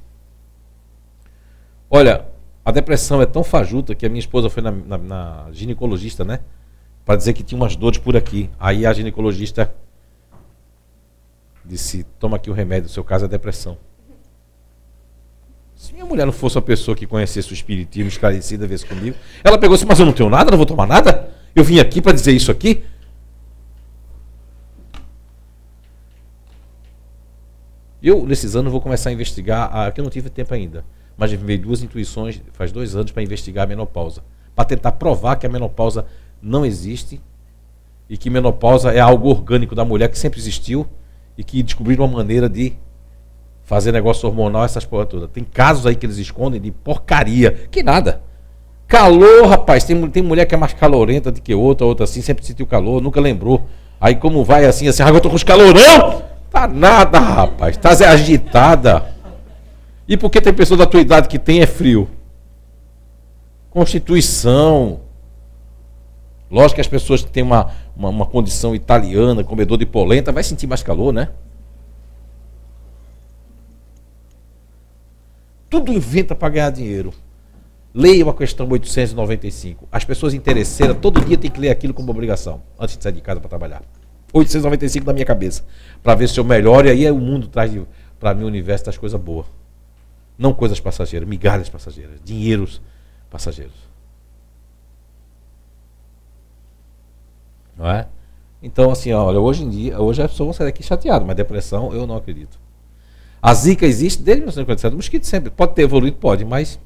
Olha, a depressão é tão fajuta que a minha esposa foi na ginecologista, né? Para dizer que tinha umas dores por aqui. Aí a ginecologista disse, toma aqui o remédio, o seu caso é depressão. Se minha mulher não fosse uma pessoa que conhecesse o espiritismo esclarecida, vez comigo, ela pegou assim, mas eu não tenho nada, não vou tomar nada? Eu vim aqui para dizer isso aqui? Eu, nesses anos, vou começar a investigar, que eu não tive tempo ainda, mas eu veio 2 intuições, faz 2 anos, para investigar a menopausa, para tentar provar que a menopausa não existe e que menopausa é algo orgânico da mulher que sempre existiu e que descobriram uma maneira de fazer negócio hormonal, essas porra toda. Tem casos aí que eles escondem de porcaria, que nada. Calor, rapaz, tem mulher que é mais calorenta do que outra assim, sempre sentiu calor, nunca lembrou. Aí como vai assim, agora eu tô com os calorão? Tá nada, rapaz, tá agitada. E por que tem pessoa da tua idade que tem é frio? Constituição. Lógico que as pessoas que têm uma condição italiana, comedor de polenta, vai sentir mais calor, né? Tudo inventa para ganhar dinheiro. Leia a questão 895. As pessoas interesseiras, todo dia tem que ler aquilo como obrigação, antes de sair de casa para trabalhar. 895 na minha cabeça. Para ver se eu melhoro, e aí o mundo traz para mim o universo das coisas boas. Não coisas passageiras, migalhas passageiras, dinheiros passageiros. Não é? Então, assim, olha, hoje em dia, hoje as pessoas vão sair daqui chateadas, mas depressão eu não acredito. A Zika existe desde 1947. O mosquito sempre pode ter evoluído, pode, mas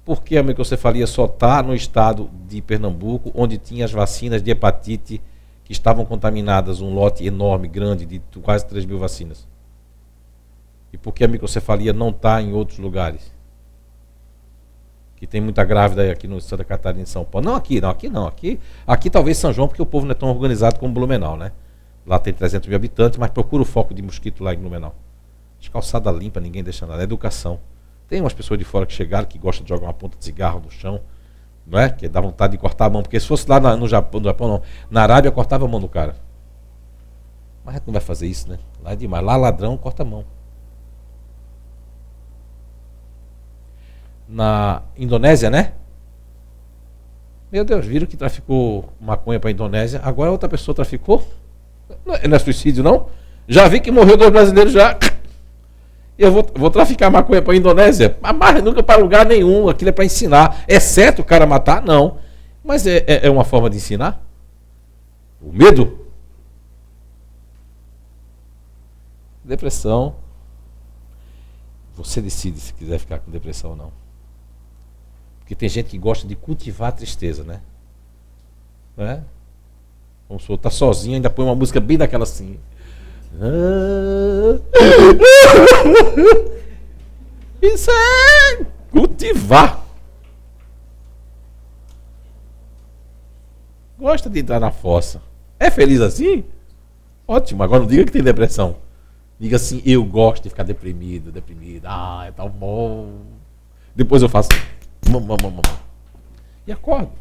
por que a microcefalia só está no estado de Pernambuco, onde tinha as vacinas de hepatite que estavam contaminadas, um lote enorme, grande, de quase 3 mil vacinas? E por que a microcefalia não está em outros lugares? Que tem muita grávida aqui no Santa Catarina e em São Paulo. Não aqui. Aqui talvez São João, porque o povo não é tão organizado como Blumenau, né? Lá tem 300 mil habitantes, mas procura o foco de mosquito lá em Blumenau. As calçadas limpas, ninguém deixa nada. É educação. Tem umas pessoas de fora que chegaram, que gostam de jogar uma ponta de cigarro no chão, não é? Que dá vontade de cortar a mão. Porque se fosse lá no Japão não. Na Arábia, cortava a mão do cara. Mas a gente não vai fazer isso, né? Lá é demais. Lá ladrão, corta a mão. Na Indonésia, né? Meu Deus, viram que traficou maconha para a Indonésia. Agora outra pessoa traficou. Não é suicídio, não? Já vi que morreu 2 brasileiros já. Eu vou traficar maconha para a Indonésia? Mas nunca para lugar nenhum. Aquilo é para ensinar. É certo o cara matar? Não. Mas é uma forma de ensinar? O medo? Depressão. Você decide se quiser ficar com depressão ou não. Porque tem gente que gosta de cultivar a tristeza, né? Não é? Vamos supor, tá sozinho, ainda põe uma música bem daquela assim. Isso é cultivar. Gosta de entrar na fossa. É feliz assim? Ótimo, agora não diga que tem depressão. Diga assim, eu gosto de ficar deprimido, deprimida. Ah, é tão bom. Depois eu faço e acordo.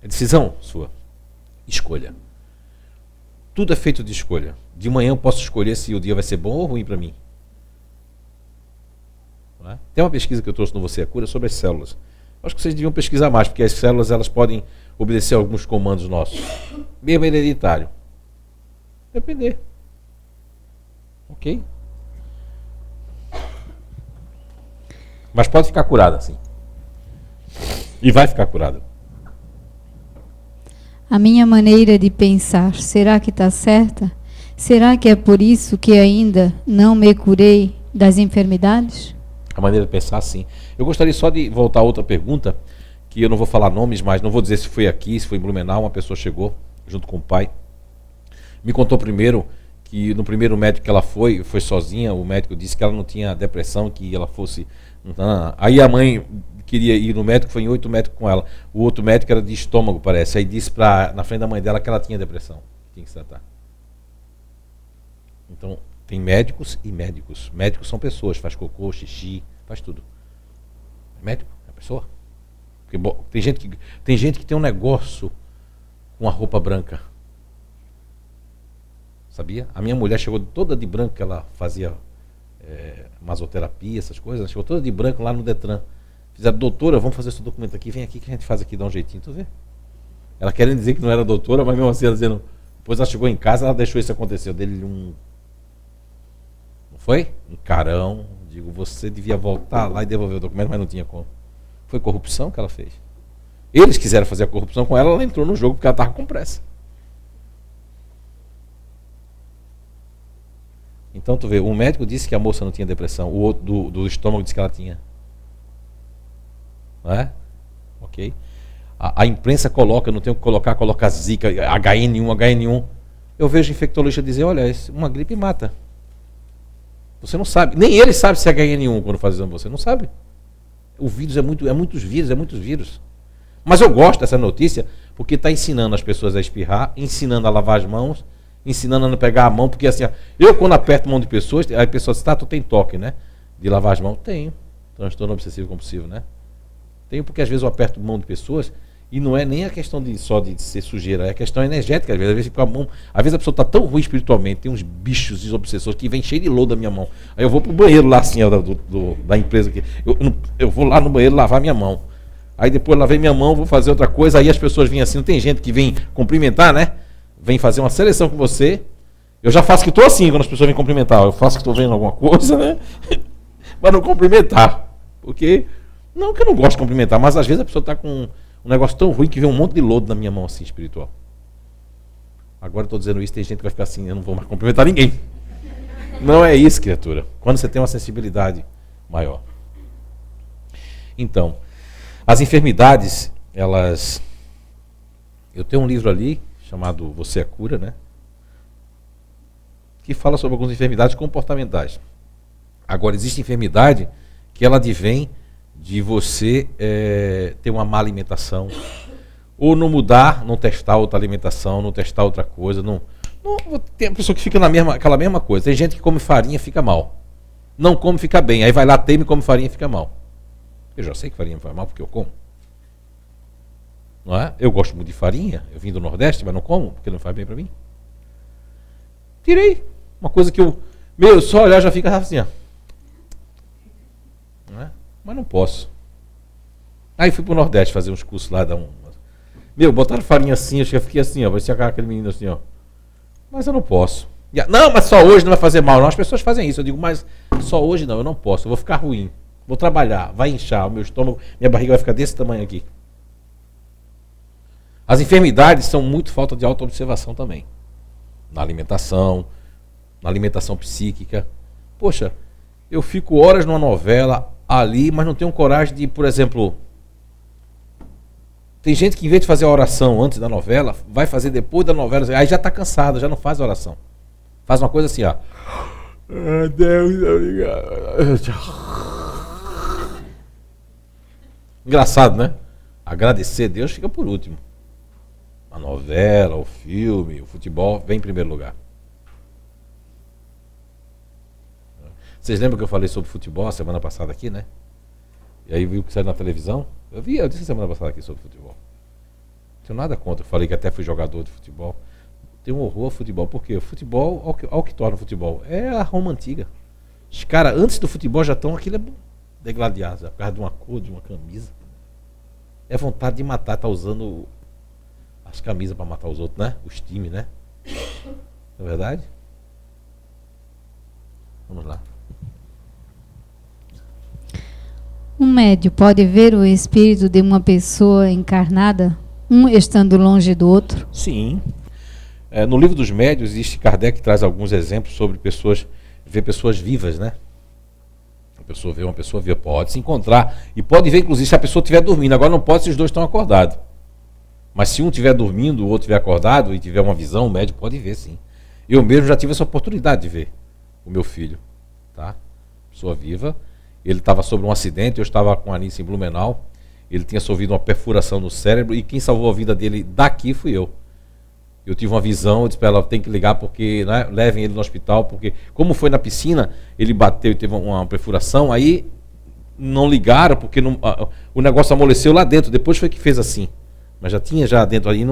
É decisão sua. Escolha. Tudo é feito de escolha. De manhã eu posso escolher se o dia vai ser bom ou ruim para mim. Não é? Tem uma pesquisa que eu trouxe no Você a Cura sobre as células. Acho que vocês deviam pesquisar mais, porque as células elas podem obedecer a alguns comandos nossos. Mesmo hereditário. Depender. Ok? Mas pode ficar curada, sim. E vai ficar curada. A minha maneira de pensar, será que está certa? Será que é por isso que ainda não me curei das enfermidades? A maneira de pensar, sim. Eu gostaria só de voltar a outra pergunta, que eu não vou falar nomes, mas não vou dizer se foi aqui, se foi em Blumenau, uma pessoa chegou junto com o pai. Me contou primeiro que no primeiro médico que ela foi sozinha, o médico disse que ela não tinha depressão, que ela fosse... Aí a mãe queria ir no médico, foi em 8 médicos com ela. O outro médico era de estômago, parece. Aí disse na frente da mãe dela que ela tinha depressão, tinha que se tratar. Então, tem médicos e médicos. Médicos são pessoas, faz cocô, xixi, faz tudo. Médico é pessoa. Porque, bom, tem gente que tem um negócio com a roupa branca. Sabia? A minha mulher chegou toda de branco, que ela fazia masoterapia, essas coisas. Ela chegou toda de branco lá no Detran. Fizeram, doutora, vamos fazer esse documento aqui, vem aqui que a gente faz aqui, dá um jeitinho, tu vê? Ela querendo dizer que não era doutora, mas mesmo assim ela dizendo... Depois ela chegou em casa, ela deixou isso acontecer. Eu dei-lhe um... Não foi? Um carão. Digo, você devia voltar lá e devolver o documento, mas não tinha como. Foi corrupção que ela fez. Eles quiseram fazer a corrupção com ela, ela entrou no jogo porque ela estava com pressa. Então tu vê, um médico disse que a moça não tinha depressão, o outro do estômago disse que ela tinha. Não é? Ok? A imprensa coloca, não tem o que colocar, coloca zika, HN1. Eu vejo infectologista dizer, olha, uma gripe mata. Você não sabe, nem ele sabe se é HN1 quando faz exame, você não sabe. O vírus é muitos vírus. Mas eu gosto dessa notícia porque está ensinando as pessoas a espirrar, ensinando a lavar as mãos, ensinando a não pegar a mão, porque assim, eu quando aperto a mão de pessoas, a pessoa diz, tu tem toque, né? De lavar as mãos? Tenho. Transtorno obsessivo compulsivo, né? Tenho porque às vezes eu aperto a mão de pessoas e não é nem a questão só de ser sujeira, é a questão energética. Às vezes a pessoa está tão ruim espiritualmente, tem uns bichos obsessores que vem cheio de lodo da minha mão. Aí eu vou pro banheiro lá assim, da empresa aqui. Eu vou lá no banheiro lavar minha mão. Aí depois lavei minha mão, vou fazer outra coisa, aí as pessoas vêm assim, não tem gente que vem cumprimentar, né? Vem fazer uma seleção com você. Eu já faço que estou assim quando as pessoas vêm cumprimentar. Eu faço que estou vendo alguma coisa, né? Para não cumprimentar. Porque, não que eu não gosto de cumprimentar, mas às vezes a pessoa está com um negócio tão ruim que vem um monte de lodo na minha mão assim, espiritual. Agora eu estou dizendo isso, tem gente que vai ficar assim, eu não vou mais cumprimentar ninguém. Não é isso, criatura. Quando você tem uma sensibilidade maior. Então, as enfermidades, elas... Eu tenho um livro ali, chamado Você é Cura, né? Que fala sobre algumas enfermidades comportamentais. Agora, existe enfermidade que ela advém de você ter uma má alimentação, ou não mudar, não testar outra alimentação, não testar outra coisa. Tem a pessoa que fica aquela mesma coisa. Tem gente que come farinha e fica mal. Não come, fica bem. Aí vai lá, teme, come farinha e fica mal. Eu já sei que farinha faz mal porque eu como. Não é? Eu gosto muito de farinha, eu vim do Nordeste, mas não como, porque não faz bem para mim. Tirei. Uma coisa que só olhar já fica assim, ó. Não é? Mas não posso. Aí fui pro Nordeste fazer uns cursos lá, botaram farinha assim, eu fiquei assim, ó, parecia aquele menino assim, ó. Mas eu não posso. Não, mas só hoje não vai fazer mal. Não, as pessoas fazem isso. Eu digo, mas só hoje não, eu não posso, eu vou ficar ruim. Vou trabalhar, vai inchar, o meu estômago, minha barriga vai ficar desse tamanho aqui. As enfermidades são muito falta de autoobservação também. Na alimentação psíquica. Poxa, eu fico horas numa novela ali, mas não tenho coragem de, por exemplo... Tem gente que em vez de fazer a oração antes da novela, vai fazer depois da novela, aí já está cansado, já não faz a oração. Faz uma coisa assim, ó. Deus, obrigado. Engraçado, né? Agradecer a Deus fica por último. A novela, o filme, o futebol vem em primeiro lugar. Vocês lembram que eu falei sobre futebol a semana passada aqui, né? E aí viu que saiu na televisão? Eu disse semana passada aqui sobre futebol. Não tenho nada contra. Eu falei que até fui jogador de futebol. Tenho um horror ao futebol. Por quê? O futebol, ao que torna o futebol, é a Roma antiga. Os caras, antes do futebol, já estão aquilo degladiados, por causa de uma cor, de uma camisa. É vontade de matar, tá usando as camisas para matar os outros, né? Os times, né? Não é verdade? Vamos lá. Um médium pode ver o espírito de uma pessoa encarnada, um estando longe do outro? Sim. No livro dos médiuns, existe, Kardec traz alguns exemplos sobre pessoas, ver pessoas vivas, né? A pessoa vê uma pessoa viva, pode se encontrar, e pode ver, inclusive, se a pessoa estiver dormindo. Agora não pode se os dois estão acordados. Mas se um estiver dormindo, o outro estiver acordado e tiver uma visão, o médium pode ver, sim. Eu mesmo já tive essa oportunidade de ver o meu filho, tá? Pessoa viva. Ele estava sobre um acidente, eu estava com a Anice em Blumenau, ele tinha sofrido uma perfuração no cérebro, e quem salvou a vida dele daqui fui eu. Eu tive uma visão, eu disse para ela, tem que ligar porque, né, levem ele no hospital, porque como foi na piscina, ele bateu e teve uma perfuração, aí não ligaram porque não, o negócio amoleceu lá dentro, depois foi que fez assim. Mas já tinha já dentro ali,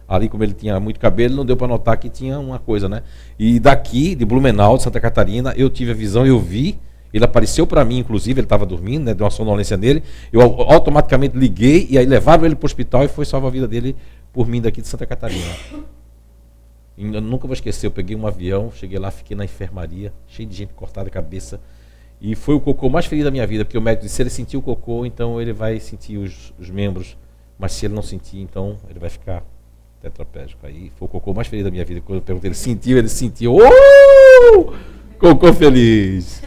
ali como ele tinha muito cabelo, não deu para notar que tinha uma coisa, né? E daqui, de Blumenau, de Santa Catarina, eu tive a visão, eu vi, ele apareceu para mim, inclusive, ele estava dormindo, né, deu uma sonolência nele, eu automaticamente liguei, e aí levaram ele para o hospital e foi salvar a vida dele por mim daqui de Santa Catarina. E eu nunca vou esquecer, eu peguei um avião, cheguei lá, fiquei na enfermaria, cheio de gente cortada a cabeça, e foi o cocô mais feliz da minha vida, porque o médico disse, se ele sentir o cocô, então ele vai sentir os membros, mas se ele não sentir, então ele vai ficar tetraplégico. Aí foi o cocô mais feliz da minha vida, quando eu perguntei, ele sentiu, cocô feliz.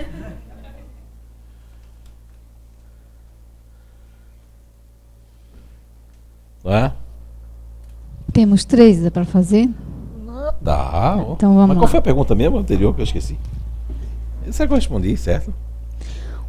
Não é? Temos 3, dá para fazer? Dá. Então vamos Mas qual lá. foi a pergunta mesmo anterior que eu esqueci? Isso é que eu respondi, certo?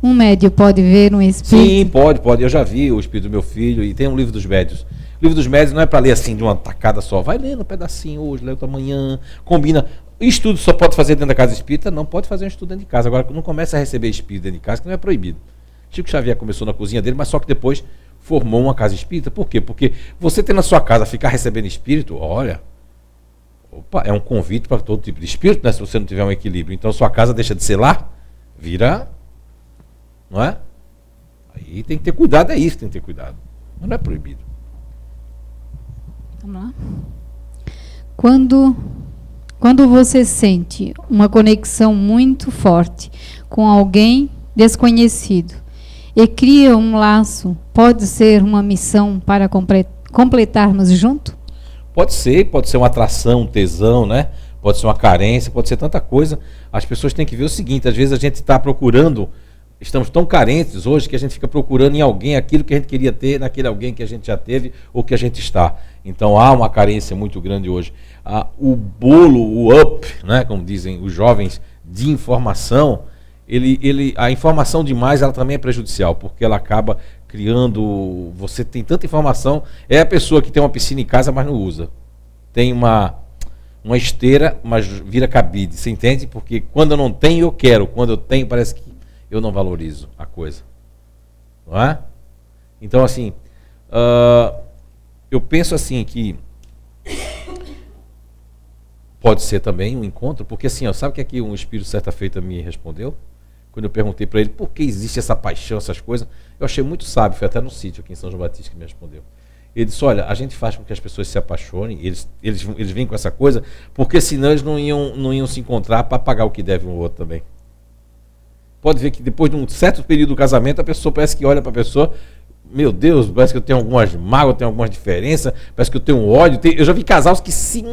Um médium pode ver um espírito? Sim, pode. Eu já vi o espírito do meu filho e tem um livro dos médiuns. O livro dos médiuns não é para ler assim de uma tacada só. Vai lendo um pedacinho hoje, lê outro amanhã, combina. Estudo só pode fazer dentro da casa espírita? Não pode fazer um estudo dentro de casa. Agora, não começa a receber espírito dentro de casa, que não é proibido. Chico Xavier começou na cozinha dele, mas só que depois formou uma casa espírita. Por quê? Porque você ter na sua casa, ficar recebendo espírito, olha, é um convite para todo tipo de espírito, né? Se você não tiver um equilíbrio. Então sua casa deixa de ser lá, vira, não é? Aí tem que ter cuidado, é isso, tem que ter cuidado. Mas não é proibido. Vamos lá. Quando você sente uma conexão muito forte com alguém desconhecido e cria um laço, pode ser uma missão para completarmos junto? Pode ser uma atração, um tesão, né? Pode ser uma carência, pode ser tanta coisa. As pessoas têm que ver o seguinte, às vezes a gente está procurando, estamos tão carentes hoje que a gente fica procurando em alguém aquilo que a gente queria ter, naquele alguém que a gente já teve ou que a gente está. Então há uma carência muito grande hoje. O bolo, o up, né, como dizem os jovens, de informação, a informação demais ela também é prejudicial, porque ela acaba criando, você tem tanta informação, é a pessoa que tem uma piscina em casa, mas não usa. Tem uma esteira, mas vira cabide, você entende? Porque quando eu não tenho, eu quero, quando eu tenho, parece que eu não valorizo a coisa. Não é? Então, assim, eu penso assim que pode ser também um encontro, porque assim, sabe o que aqui um espírito certa feita me respondeu? Quando eu perguntei para ele por que existe essa paixão, essas coisas, eu achei muito sábio, foi até no sítio aqui em São João Batista que me respondeu. Ele disse, olha, a gente faz com que as pessoas se apaixonem, eles vêm com essa coisa, porque senão eles não iam se encontrar para pagar o que deve um ao outro também. Pode ver que depois de um certo período do casamento, a pessoa parece que olha para a pessoa, meu Deus, parece que eu tenho algumas mágoas, eu tenho algumas diferenças, parece que eu tenho ódio. Eu já vi casais que sim.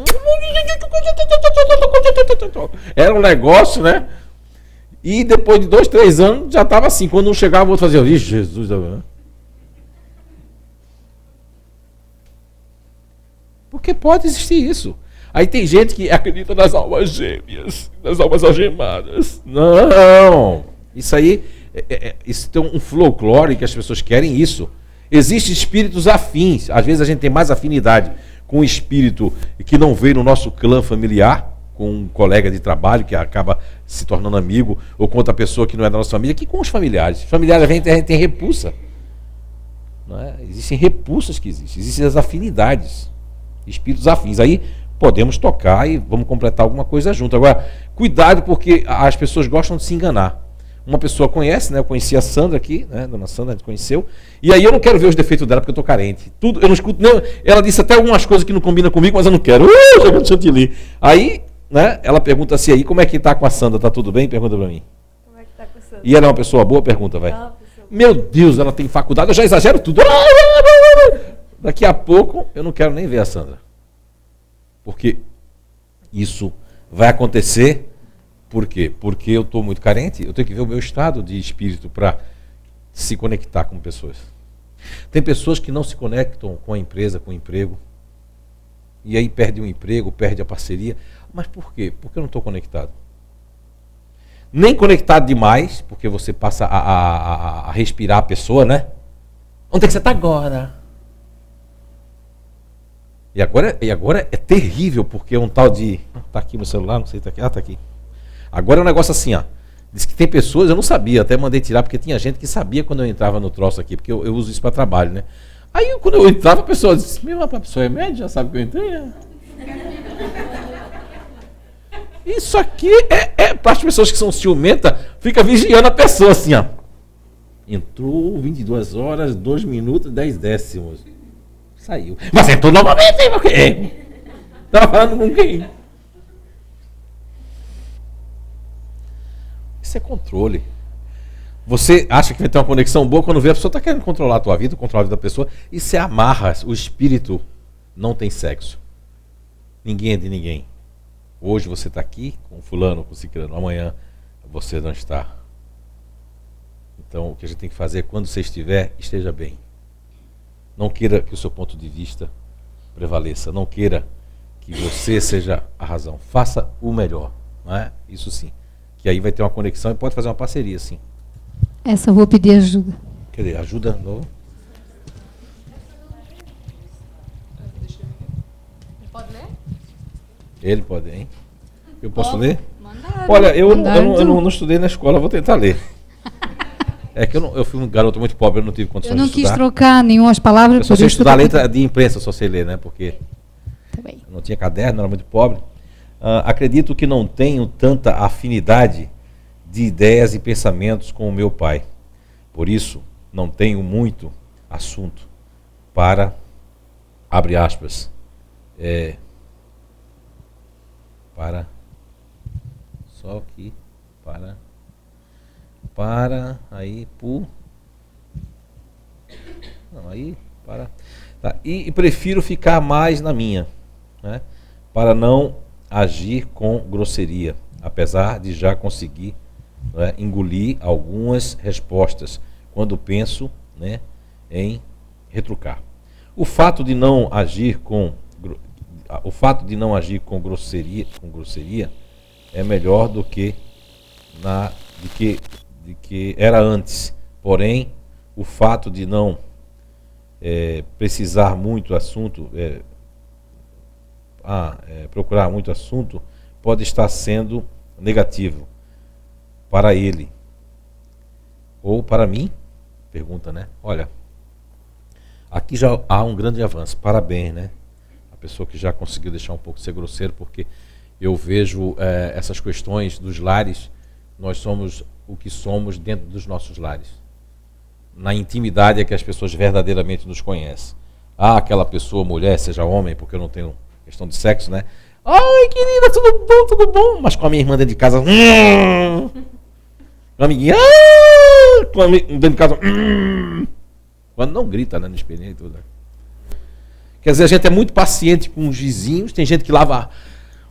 Era um negócio, né? E depois de 2, 3 anos já estava assim. Quando um chegava, o outro fazia, ih, Jesus. Porque pode existir isso. Aí tem gente que acredita nas almas gêmeas, nas almas algemadas. Não! Isso aí, isso tem um folclore que as pessoas querem isso. Existem espíritos afins. Às vezes a gente tem mais afinidade com um espírito que não veio no nosso clã familiar, com um colega de trabalho que acaba se tornando amigo, ou com outra pessoa que não é da nossa família, que com os familiares. Os familiares a gente tem repulsa. Não é? Existem repulsas que existem as afinidades. Espíritos afins. Aí podemos tocar e vamos completar alguma coisa junto. Agora, cuidado porque as pessoas gostam de se enganar. uma pessoa conhece, né? Eu conheci a Sandra aqui, né? Dona Sandra, a gente conheceu. E aí eu não quero ver os defeitos dela porque eu tô carente. Tudo, eu não escuto nem. Ela disse até algumas coisas que não combinam comigo, mas eu não quero. Jogando chantilly. Aí, né? Ela pergunta assim aí, como é que tá com a Sandra? Tá tudo bem? Pergunta pra mim. Como é que tá com a Sandra? E ela é uma pessoa boa? Pergunta, vai. Ah, pessoa boa. Meu Deus, ela tem faculdade, eu já exagero tudo. Daqui a pouco eu não quero nem ver a Sandra. Porque isso vai acontecer. Por quê? Porque eu estou muito carente, eu tenho que ver o meu estado de espírito para se conectar com pessoas. Tem pessoas que não se conectam com a empresa, com o emprego, e aí perde o emprego, perde a parceria. Mas por quê? Porque eu não estou conectado. Nem conectado demais, porque você passa a respirar a pessoa, né? Onde é que você está agora? E agora é terrível, porque é um tal de... Está aqui meu celular, não sei se está aqui. Ah, está aqui. Agora é um negócio assim, ó. Diz que tem pessoas, eu não sabia, até mandei tirar, porque tinha gente que sabia quando eu entrava no troço aqui, porque eu uso isso para trabalho, né? Aí quando eu entrava, a pessoa disse, meu, a pessoa é média, já sabe que eu entrei, né? Isso aqui é para as pessoas que são ciumentas, fica vigiando a pessoa assim, ó. Entrou 22 horas, 2 minutos, 10 décimos. Saiu. Mas entrou novamente, hein, porque estava falando com quem? Isso é controle. Você acha que vai ter uma conexão boa quando vê a pessoa está querendo controlar a tua vida, controlar a vida da pessoa, e você amarra. O espírito não tem sexo. Ninguém é de ninguém. Hoje você está aqui com fulano, com ciclano. Amanhã você não está. Então o que a gente tem que fazer quando você estiver, esteja bem. Não queira que o seu ponto de vista prevaleça. Não queira que você seja a razão. Faça o melhor. Não é? Isso sim. Que aí vai ter uma conexão e pode fazer uma parceria, sim. Essa eu vou pedir ajuda. Quer dizer, ajuda de novo? Ele pode ler? Ele pode, hein? Eu posso ler? Mandar. Olha, eu Mandado. não estudei na escola, vou tentar ler. É que eu fui um garoto muito pobre, eu não tive condições Eu não de quis estudar. trocar nenhumas palavras. Eu só por sei isso estudar eu tô- letra de imprensa, só sei ler, né? Porque Tá bem. eu não tinha caderno, era muito pobre. Acredito que não tenho tanta afinidade de ideias e pensamentos com o meu pai. Por isso, não tenho muito assunto para, abre aspas, para, só aqui, aí, não, aí, para, tá, e prefiro ficar mais na minha, né, para não agir com grosseria, apesar de já conseguir, né, engolir algumas respostas quando penso, né, em retrucar. O fato de não agir com grosseria é melhor do que era antes. Porém, o fato de não precisar muito assunto, procurar muito assunto, pode estar sendo negativo para ele. Ou para mim? Pergunta, né? Olha, aqui já há um grande avanço. Parabéns, né? A pessoa que já conseguiu deixar um pouco de ser grosseiro, porque eu vejo essas questões dos lares, nós somos o que somos dentro dos nossos lares. Na intimidade é que as pessoas verdadeiramente nos conhecem. Aquela pessoa, mulher, seja homem, porque eu não tenho questão de sexo, né? Ai, querida, tudo bom. Mas com a minha irmã dentro de casa, com a amiguinha, com a dentro de casa, quando não grita, né, no espelhinho e tudo. Quer dizer, a gente é muito paciente com os vizinhos, tem gente que lava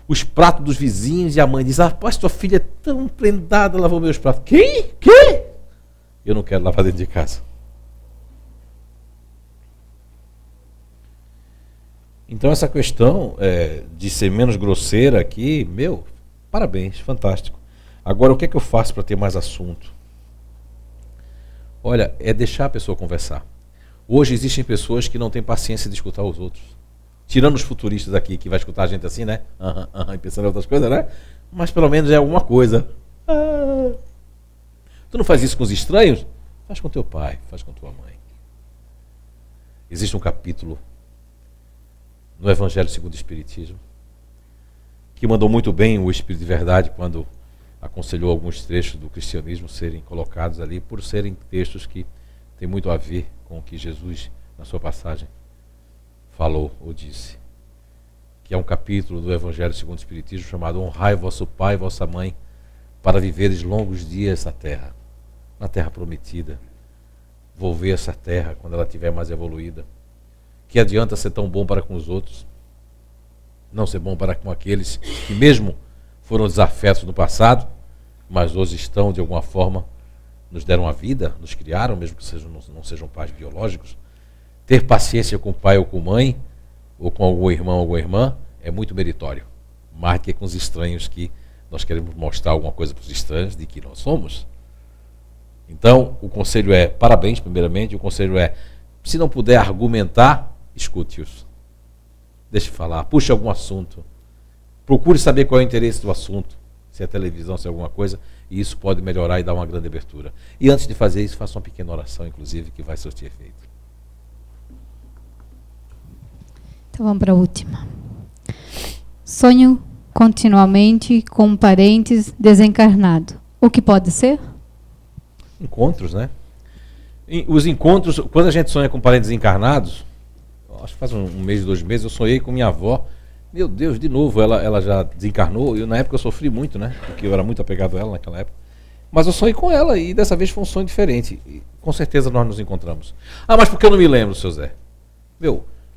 os pratos dos vizinhos e a mãe diz, rapaz, tua filha é tão prendada, lavou meus pratos. Quem? Eu não quero lavar dentro de casa. Então essa questão de ser menos grosseira aqui, parabéns, fantástico. Agora, o que é que eu faço para ter mais assunto? Olha, é deixar a pessoa conversar. Hoje existem pessoas que não têm paciência de escutar os outros. Tirando os futuristas aqui, que vai escutar a gente assim, né? E pensando em outras coisas, né? Mas pelo menos é alguma coisa. Tu não faz isso com os estranhos? Faz com teu pai, faz com tua mãe. Existe um capítulo no Evangelho segundo o Espiritismo que mandou muito bem o Espírito de Verdade quando aconselhou alguns trechos do cristianismo serem colocados ali, por serem textos que têm muito a ver com o que Jesus, na sua passagem, falou ou disse. Que é um capítulo do Evangelho segundo o Espiritismo chamado Honrai vosso pai e vossa mãe, para viveres longos dias na terra prometida. Vou ver essa terra quando ela estiver mais evoluída. Que adianta ser tão bom para com os outros, não ser bom para com aqueles que mesmo foram desafetos no passado, mas hoje estão de alguma forma, nos deram a vida, nos criaram, mesmo que não sejam pais biológicos. Ter paciência com o pai ou com mãe, ou com algum irmão ou alguma irmã, é muito meritório. Mais do que com os estranhos, que nós queremos mostrar alguma coisa para os estranhos de que nós somos. Então, o conselho é, parabéns primeiramente, o conselho é, se não puder argumentar, escute-os. Deixe falar, puxe algum assunto. Procure saber qual é o interesse do assunto, se é televisão, se é alguma coisa, e isso pode melhorar e dar uma grande abertura. E antes de fazer isso, faça uma pequena oração, inclusive, que vai surtir efeito. Então vamos para a última. Sonho continuamente com um parente desencarnado. O que pode ser? Encontros, né? Os encontros, quando a gente sonha com parentes encarnados, acho que faz um mês, 2 meses, eu sonhei com minha avó. Meu Deus, de novo, ela já desencarnou. Na época eu sofri muito, né? Porque eu era muito apegado a ela naquela época. Mas eu sonhei com ela e dessa vez foi um sonho diferente. E, com certeza nós nos encontramos. Ah, mas por que eu não me lembro, seu Zé?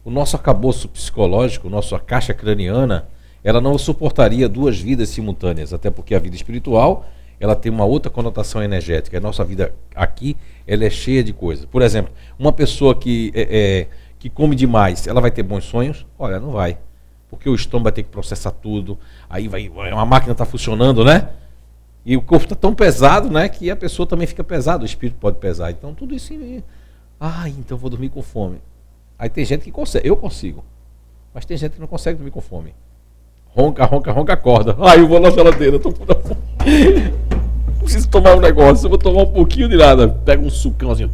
O nosso arcabouço psicológico, nossa caixa craniana, ela não suportaria 2 vidas simultâneas. Até porque a vida espiritual, ela tem uma outra conotação energética. A nossa vida aqui, ela é cheia de coisas. Por exemplo, uma pessoa que come demais, ela vai ter bons sonhos? Olha, não vai. Porque o estômago vai ter que processar tudo. Aí uma máquina está funcionando, né? E o corpo está tão pesado, né? Que a pessoa também fica pesada, o espírito pode pesar. Então tudo isso... então vou dormir com fome. Aí tem gente que consegue, eu consigo. Mas tem gente que não consegue dormir com fome. Ronca, acorda. Eu vou na geladeira, tô com fome. Preciso tomar um negócio, eu vou tomar um pouquinho de nada. Pega um sucão assim.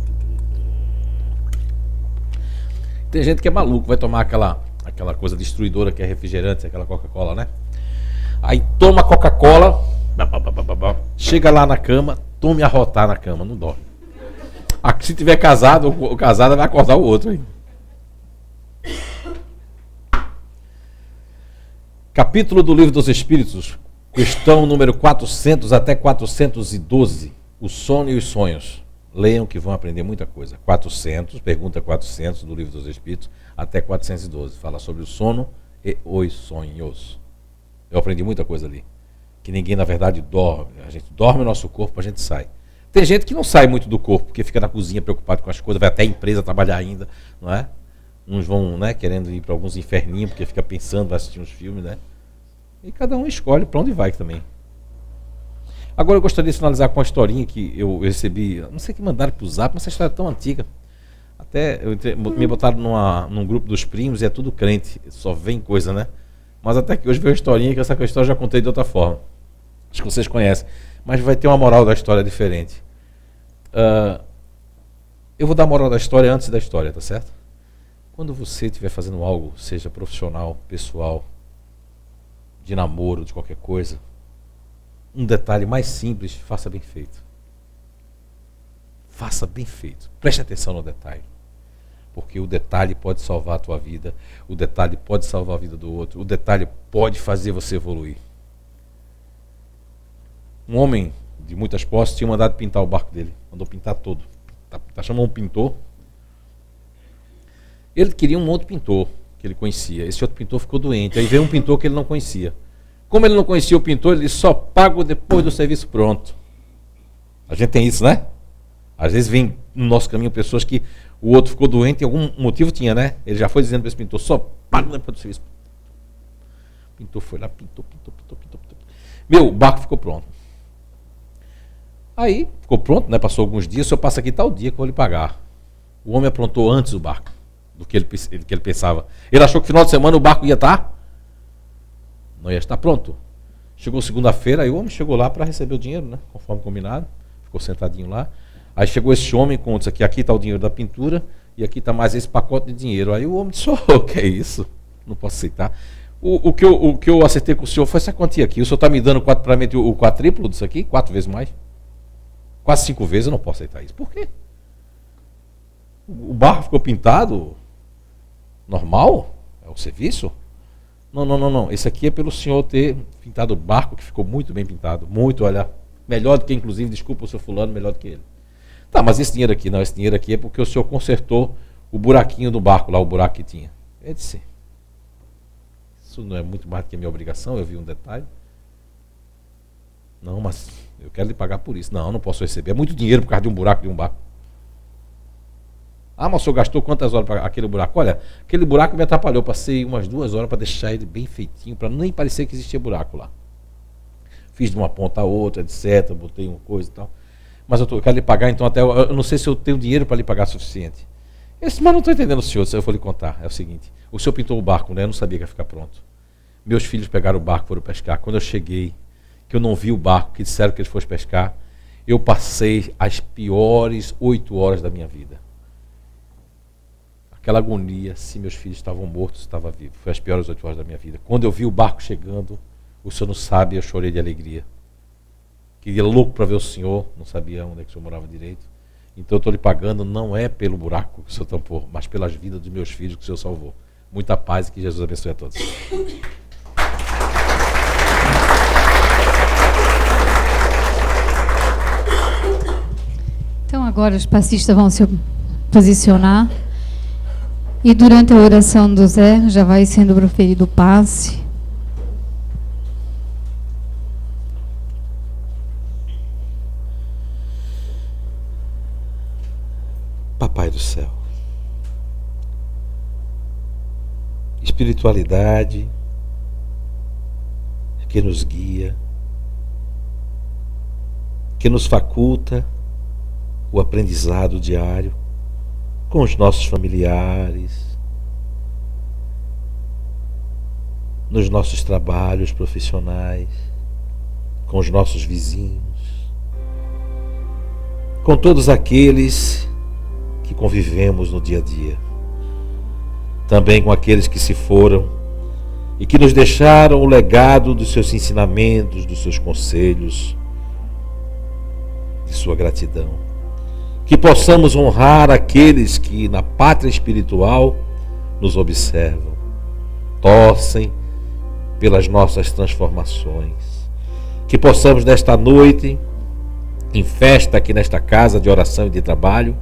Tem gente que é maluco, vai tomar aquela coisa destruidora que é refrigerante, aquela Coca-Cola, né? Aí toma Coca-Cola, chega lá na cama, tome arrotar na cama, não dorme. Aqui, se tiver casado ou casada, vai acordar o outro aí. Capítulo do Livro dos Espíritos, questão número 400 até 412, o sono e os sonhos. Leiam que vão aprender muita coisa. 400, pergunta 400 do Livro dos Espíritos, até 412. Fala sobre o sono e os sonhos. Eu aprendi muita coisa ali. Que ninguém, na verdade, dorme. A gente dorme o nosso corpo, a gente sai. Tem gente que não sai muito do corpo, porque fica na cozinha preocupado com as coisas, vai até a empresa trabalhar ainda, não é? Uns vão, né, querendo ir para alguns inferninhos, porque fica pensando, vai assistir uns filmes, né? E cada um escolhe para onde vai também. Agora eu gostaria de finalizar com uma historinha que eu recebi, não sei que mandaram para o Zap, mas essa história é tão antiga. Até me botaram num grupo dos primos e é tudo crente, só vem coisa, né? Mas até que hoje veio uma historinha, que essa história eu já contei de outra forma. Acho que vocês conhecem. Mas vai ter uma moral da história diferente. Eu vou dar a moral da história antes da história, tá certo? Quando você estiver fazendo algo, seja profissional, pessoal, de namoro, de qualquer coisa, um detalhe mais simples, faça bem feito. Faça bem feito. Preste atenção no detalhe. Porque o detalhe pode salvar a tua vida, o detalhe pode salvar a vida do outro, o detalhe pode fazer você evoluir. Um homem de muitas posses tinha mandado pintar o barco dele, mandou pintar todo. Chamou um pintor. Ele queria um outro pintor que ele conhecia. Esse outro pintor ficou doente. Aí veio um pintor que ele não conhecia. Como ele não conhecia o pintor, ele só paga depois do serviço pronto. A gente tem isso, né? Às vezes vem no nosso caminho pessoas que o outro ficou doente e algum motivo tinha, né? Ele já foi dizendo para esse pintor, só paga depois do serviço. O pintor foi lá, pintou. O barco ficou pronto. Aí, ficou pronto, né? Passou alguns dias, o senhor passa aqui tal dia que eu vou lhe pagar. O homem aprontou antes o barco do que ele pensava. Ele achou que no final de semana o barco ia estar? Não ia estar pronto. Chegou segunda-feira, aí o homem chegou lá para receber o dinheiro, né? Conforme combinado. Ficou sentadinho lá. Aí chegou esse homem com isso aqui está o dinheiro da pintura e aqui está mais esse pacote de dinheiro. Aí o homem disse, o que é isso? Não posso aceitar. O que eu acertei com o senhor foi essa quantia aqui. O senhor está me dando praticamente o quadruplo disso aqui? 4 vezes mais? Quase 5 vezes, eu não posso aceitar isso. Por quê? O barro ficou pintado normal? É o serviço? Não. Esse aqui é pelo senhor ter pintado o barco, que ficou muito bem pintado. Muito, olha. Melhor do que, inclusive, desculpa o seu fulano, melhor do que ele. Tá, mas esse dinheiro aqui não. Esse dinheiro aqui é porque o senhor consertou o buraquinho do barco lá, o buraco que tinha. Eu disse, isso não é muito mais do que a minha obrigação? Eu vi um detalhe. Não, mas eu quero lhe pagar por isso. Não posso receber. É muito dinheiro por causa de um buraco de um barco. Ah, mas o senhor gastou quantas horas para aquele buraco? Olha, aquele buraco me atrapalhou. Passei umas 2 horas para deixar ele bem feitinho, para nem parecer que existia buraco lá. Fiz de uma ponta a outra, etc. Botei uma coisa e tal. Mas eu quero lhe pagar, então até eu não sei se eu tenho dinheiro para lhe pagar suficiente. Mas não estou entendendo, senhor, se eu for lhe contar. É o seguinte, o senhor pintou o barco, né? Eu não sabia que ia ficar pronto. Meus filhos pegaram o barco, foram pescar. Quando eu cheguei, que eu não vi o barco, que disseram que eles fossem pescar, eu passei as piores 8 horas da minha vida. Aquela agonia, se meus filhos estavam mortos, se estava vivo. Foi as piores 8 horas da minha vida. Quando eu vi o barco chegando, o senhor não sabe, eu chorei de alegria. Queria louco para ver o senhor, não sabia onde é que o senhor morava direito. Então eu estou lhe pagando, não é pelo buraco que o senhor tampou, mas pelas vidas dos meus filhos que o senhor salvou. Muita paz e que Jesus abençoe a todos. Então agora os passistas vão se posicionar. E durante a oração do Zé, já vai sendo proferido o passe. Papai do céu, espiritualidade que nos guia, que nos faculta o aprendizado diário com os nossos familiares, nos nossos trabalhos profissionais, com os nossos vizinhos, com todos aqueles que convivemos no dia a dia, também com aqueles que se foram e que nos deixaram o legado dos seus ensinamentos, dos seus conselhos, de sua gratidão. Que possamos honrar aqueles que na pátria espiritual nos observam, torcem pelas nossas transformações. Que possamos nesta noite, em festa aqui nesta casa de oração e de trabalho,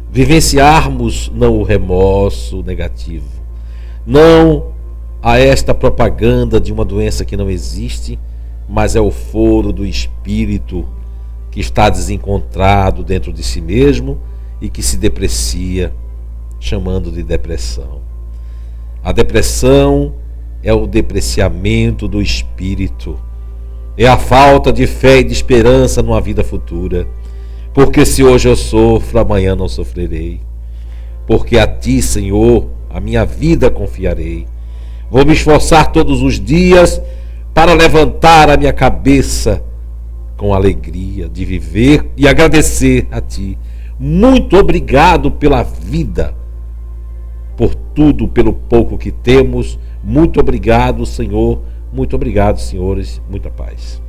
vivenciarmos não o remorso negativo, não a esta propaganda de uma doença que não existe, mas é o foro do espírito que está desencontrado dentro de si mesmo e que se deprecia, chamando de depressão. A depressão é o depreciamento do espírito, é a falta de fé e de esperança numa vida futura. Porque se hoje eu sofro, amanhã não sofrerei. Porque a ti, Senhor, a minha vida confiarei. Vou me esforçar todos os dias para levantar a minha cabeça com alegria de viver e agradecer a ti. Muito obrigado pela vida, por tudo, pelo pouco que temos. Muito obrigado, Senhor. Muito obrigado, senhores. Muita paz.